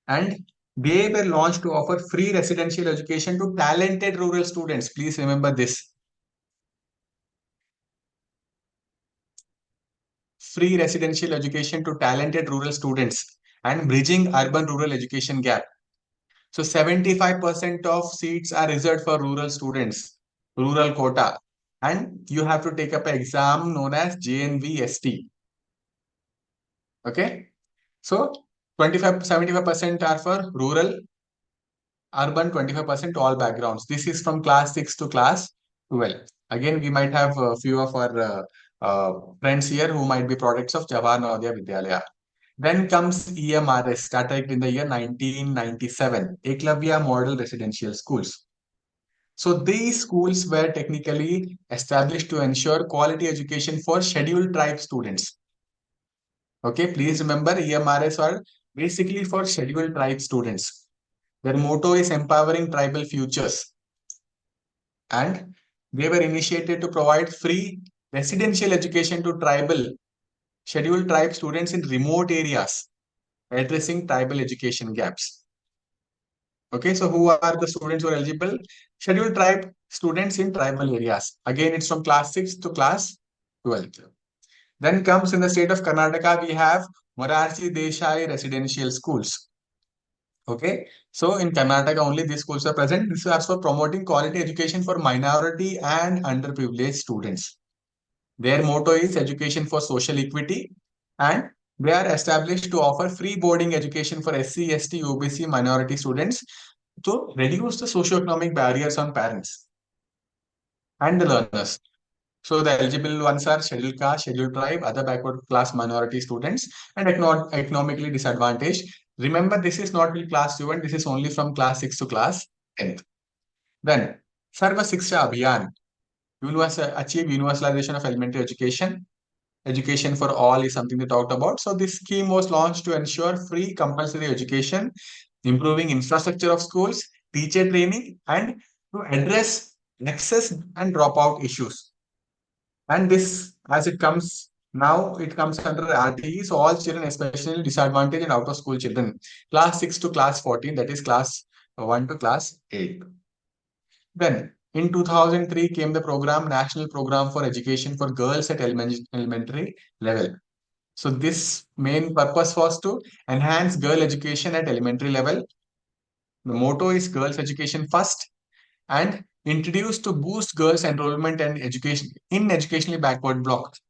And they were launched to offer free residential education to talented rural students. Please remember this. Free residential education to talented rural students and bridging urban-rural education gap. So 75% of seats are reserved for rural students, rural quota. And you have to take up an exam known as JNVST. Okay. So 75% are for rural, urban 25% all backgrounds. This is from class 6 to class 12. Again, we might have a few of our friends here who might be products of Jawahar Navodaya Vidyalaya. Then comes EMRS, started in the year 1997, Eklavya Model Residential Schools. So these schools were technically established to ensure quality education for scheduled tribe students. Okay, please remember EMRS are basically for scheduled tribe students. Their motto is empowering tribal futures. And they were initiated to provide free residential education to scheduled tribe students in remote areas. addressing tribal education gaps. Okay, so who are the students who are eligible? Scheduled tribe students in tribal areas. Again, it's from class 6 to class 12th. Then comes in the state of Karnataka, we have Morarji Desai residential schools. Okay, so in Karnataka only these schools are present. This is for promoting quality education for minority and underprivileged students. Their motto is education for social equity, and they are established to offer free boarding education for SC, ST, OBC minority students to reduce the socioeconomic barriers on parents and the learners. So the eligible ones are scheduled caste, scheduled tribe, other backward class minority students, and economically disadvantaged. Remember, this is not till class 2, and this is only from class 6 to class 10th. Then, Sarva Shiksha Abhiyan, achieve universalization of elementary education. Education for all is something they talked about. So this scheme was launched to ensure free compulsory education, improving infrastructure of schools, teacher training, and to address access and dropout issues. And this, as it comes now, it comes under RTE. So all children, especially disadvantaged and out of school children, class 6 to class 14, that is class 1 to class 8. Then in 2003 came the program, National Program for Education for Girls at Elementary Level. So this main purpose was to enhance girl education at elementary level. The motto is girls education first, and introduced to boost girls enrollment and education in educationally backward blocks.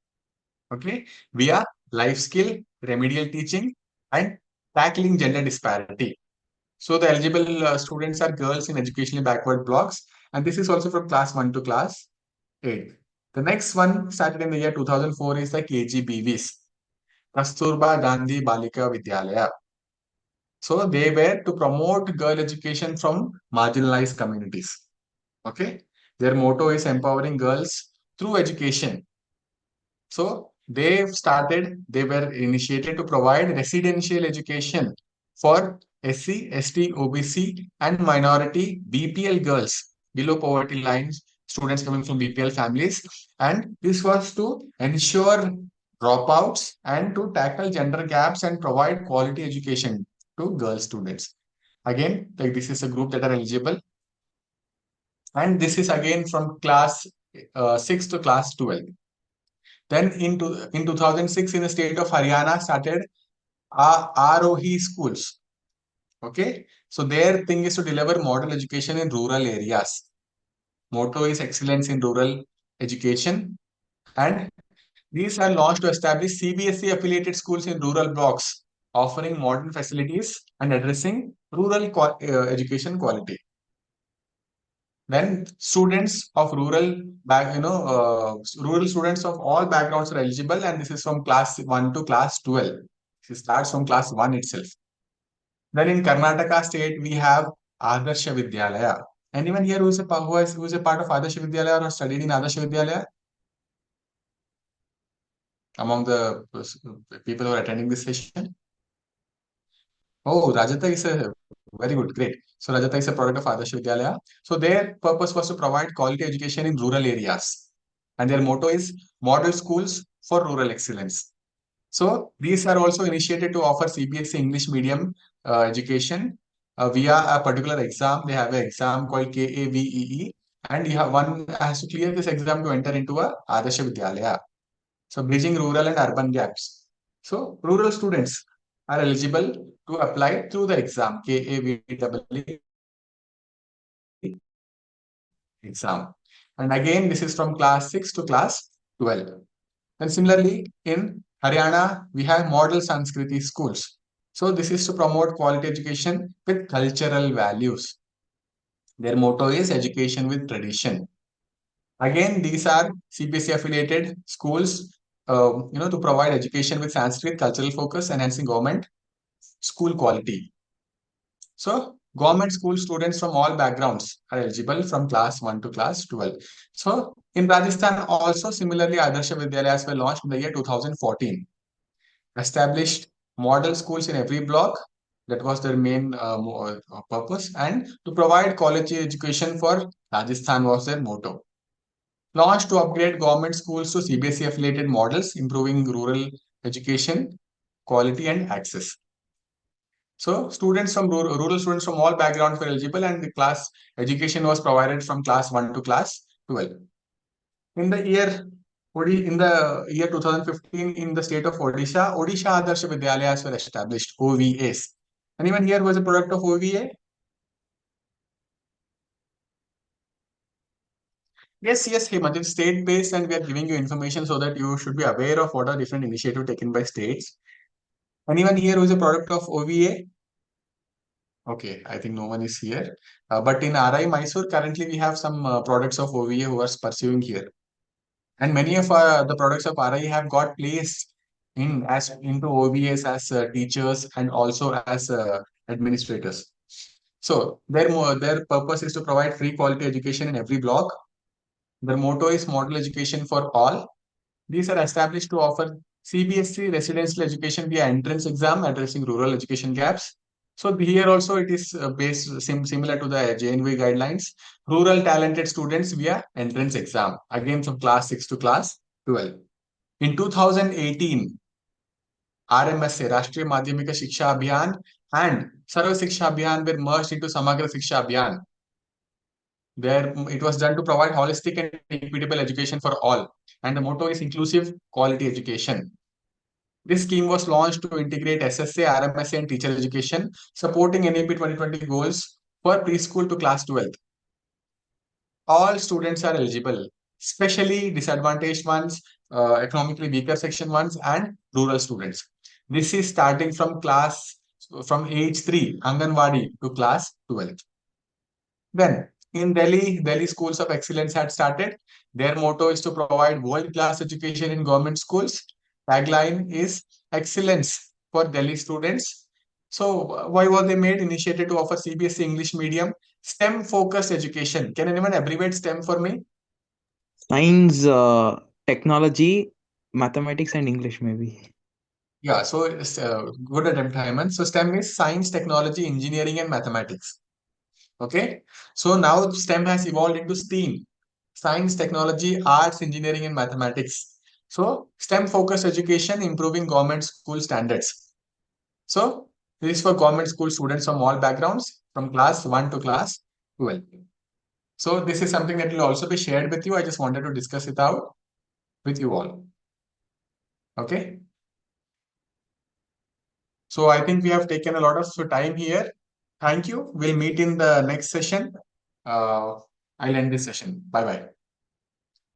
Okay, via life skill, remedial teaching, and tackling gender disparity. So the eligible students are girls in educationally backward blocks, and this is also from class 1 to class 8. The next one started in the year 2004 is the KGBVs, Kasturba Gandhi Balika Vidyalaya. So they were to promote girl education from marginalized communities. Okay, their motto is empowering girls through education. So they were initiated to provide residential education for SC, ST, OBC, and minority BPL girls below poverty lines, students coming from BPL families. And this was to ensure dropouts and to tackle gender gaps and provide quality education to girl students. Again, like this is a group that are eligible. And this is again from class 6 to class 12. Then in 2006, in the state of Haryana, started ROE schools. Okay, so their thing is to deliver model education in rural areas. Motto is excellence in rural education, and these are launched to establish CBSE affiliated schools in rural blocks, offering modern facilities and addressing rural education quality. Then students of rural rural students of all backgrounds are eligible, and this is from class 1 to class 12. It starts from class 1 itself. Then in Karnataka state, we have Adarsha Vidyalaya. Anyone here who is a part of Adarsha Vidyalaya or studied in Adarsha Vidyalaya among the people who are attending this session? Oh, Rajata is a very good, great. So Rajata is a product of Adarsha Vidyalaya. So their purpose was to provide quality education in rural areas. And their motto is model schools for rural excellence. So these are also initiated to offer CBSE English medium education via a particular exam. They have an exam called KAVEE, and one has to clear this exam to enter into a Adarsha Vidyalaya. So bridging rural and urban gaps. So rural students are eligible to apply through the exam, KAVEE exam. And again, this is from class 6 to class 12. And similarly, in Haryana, we have model Sanskriti schools. So this is to promote quality education with cultural values. Their motto is education with tradition. Again, these are CBSE affiliated schools, to provide education with Sanskrit cultural focus, enhancing government school quality. So government school students from all backgrounds are eligible from class 1 to class 12. So in Rajasthan also similarly Adarsha Vidyalayas were launched in the year 2014. Established model schools in every block. That was their main purpose, and to provide quality education for Rajasthan was their motto. Launched to upgrade government schools to CBSE affiliated models, improving rural education quality and access. So students from rural students from all backgrounds were eligible, and the class education was provided from class 1 to class 12. In the year 2015, in the state of Odisha Adarsh Vidyalayas were established, OVAs. Anyone here was a product of OVA? Yes, Hemant, it's state-based, and we are giving you information so that you should be aware of what are different initiatives taken by states. Anyone here who is a product of OVA? Okay, I think no one is here. But in RI Mysore, currently we have some products of OVA who are pursuing here. And many of the products of RI have got placed into OVAs as teachers and also as administrators. So their purpose is to provide free quality education in every block. Their motto is model education for all. These are established to offer CBSE residential education via entrance exam addressing rural education gaps. So here also it is based similar to the JNV guidelines. Rural talented students via entrance exam, again from class 6 to class 12. In 2018, RMSA, Rashtriya Madhyamika Shiksha Abhiyan, and Sarva Shiksha Abhiyan were merged into Samagra Shiksha Abhiyan. There, it was done to provide holistic and equitable education for all, and the motto is inclusive quality education. This scheme was launched to integrate SSA, RMSA, and teacher education, supporting NAP 2020 goals for preschool to class 12th. All students are eligible, especially disadvantaged ones, economically weaker section ones, and rural students. This is starting from from age 3, Anganwadi, to class 12th. Then, in Delhi Schools of Excellence had started. Their motto is to provide world-class education in government schools. Tagline is excellence for Delhi students. So, why was they made? Initiated to offer CBSE English medium STEM-focused education. Can anyone abbreviate STEM for me? Science, technology, mathematics, and English, maybe. Yeah, so it's good attempt, Heyman. So, STEM is science, technology, engineering, and mathematics. Okay, so now STEM has evolved into STEAM, science, technology, arts, engineering, and mathematics. So STEM focused education, improving government school standards. So this is for government school students from all backgrounds, from class 1 to class 12. So this is something that will also be shared with you. I just wanted to discuss it out with you all. Okay. So I think we have taken a lot of time here. Thank you. We'll meet in the next session. I'll end this session. Bye bye.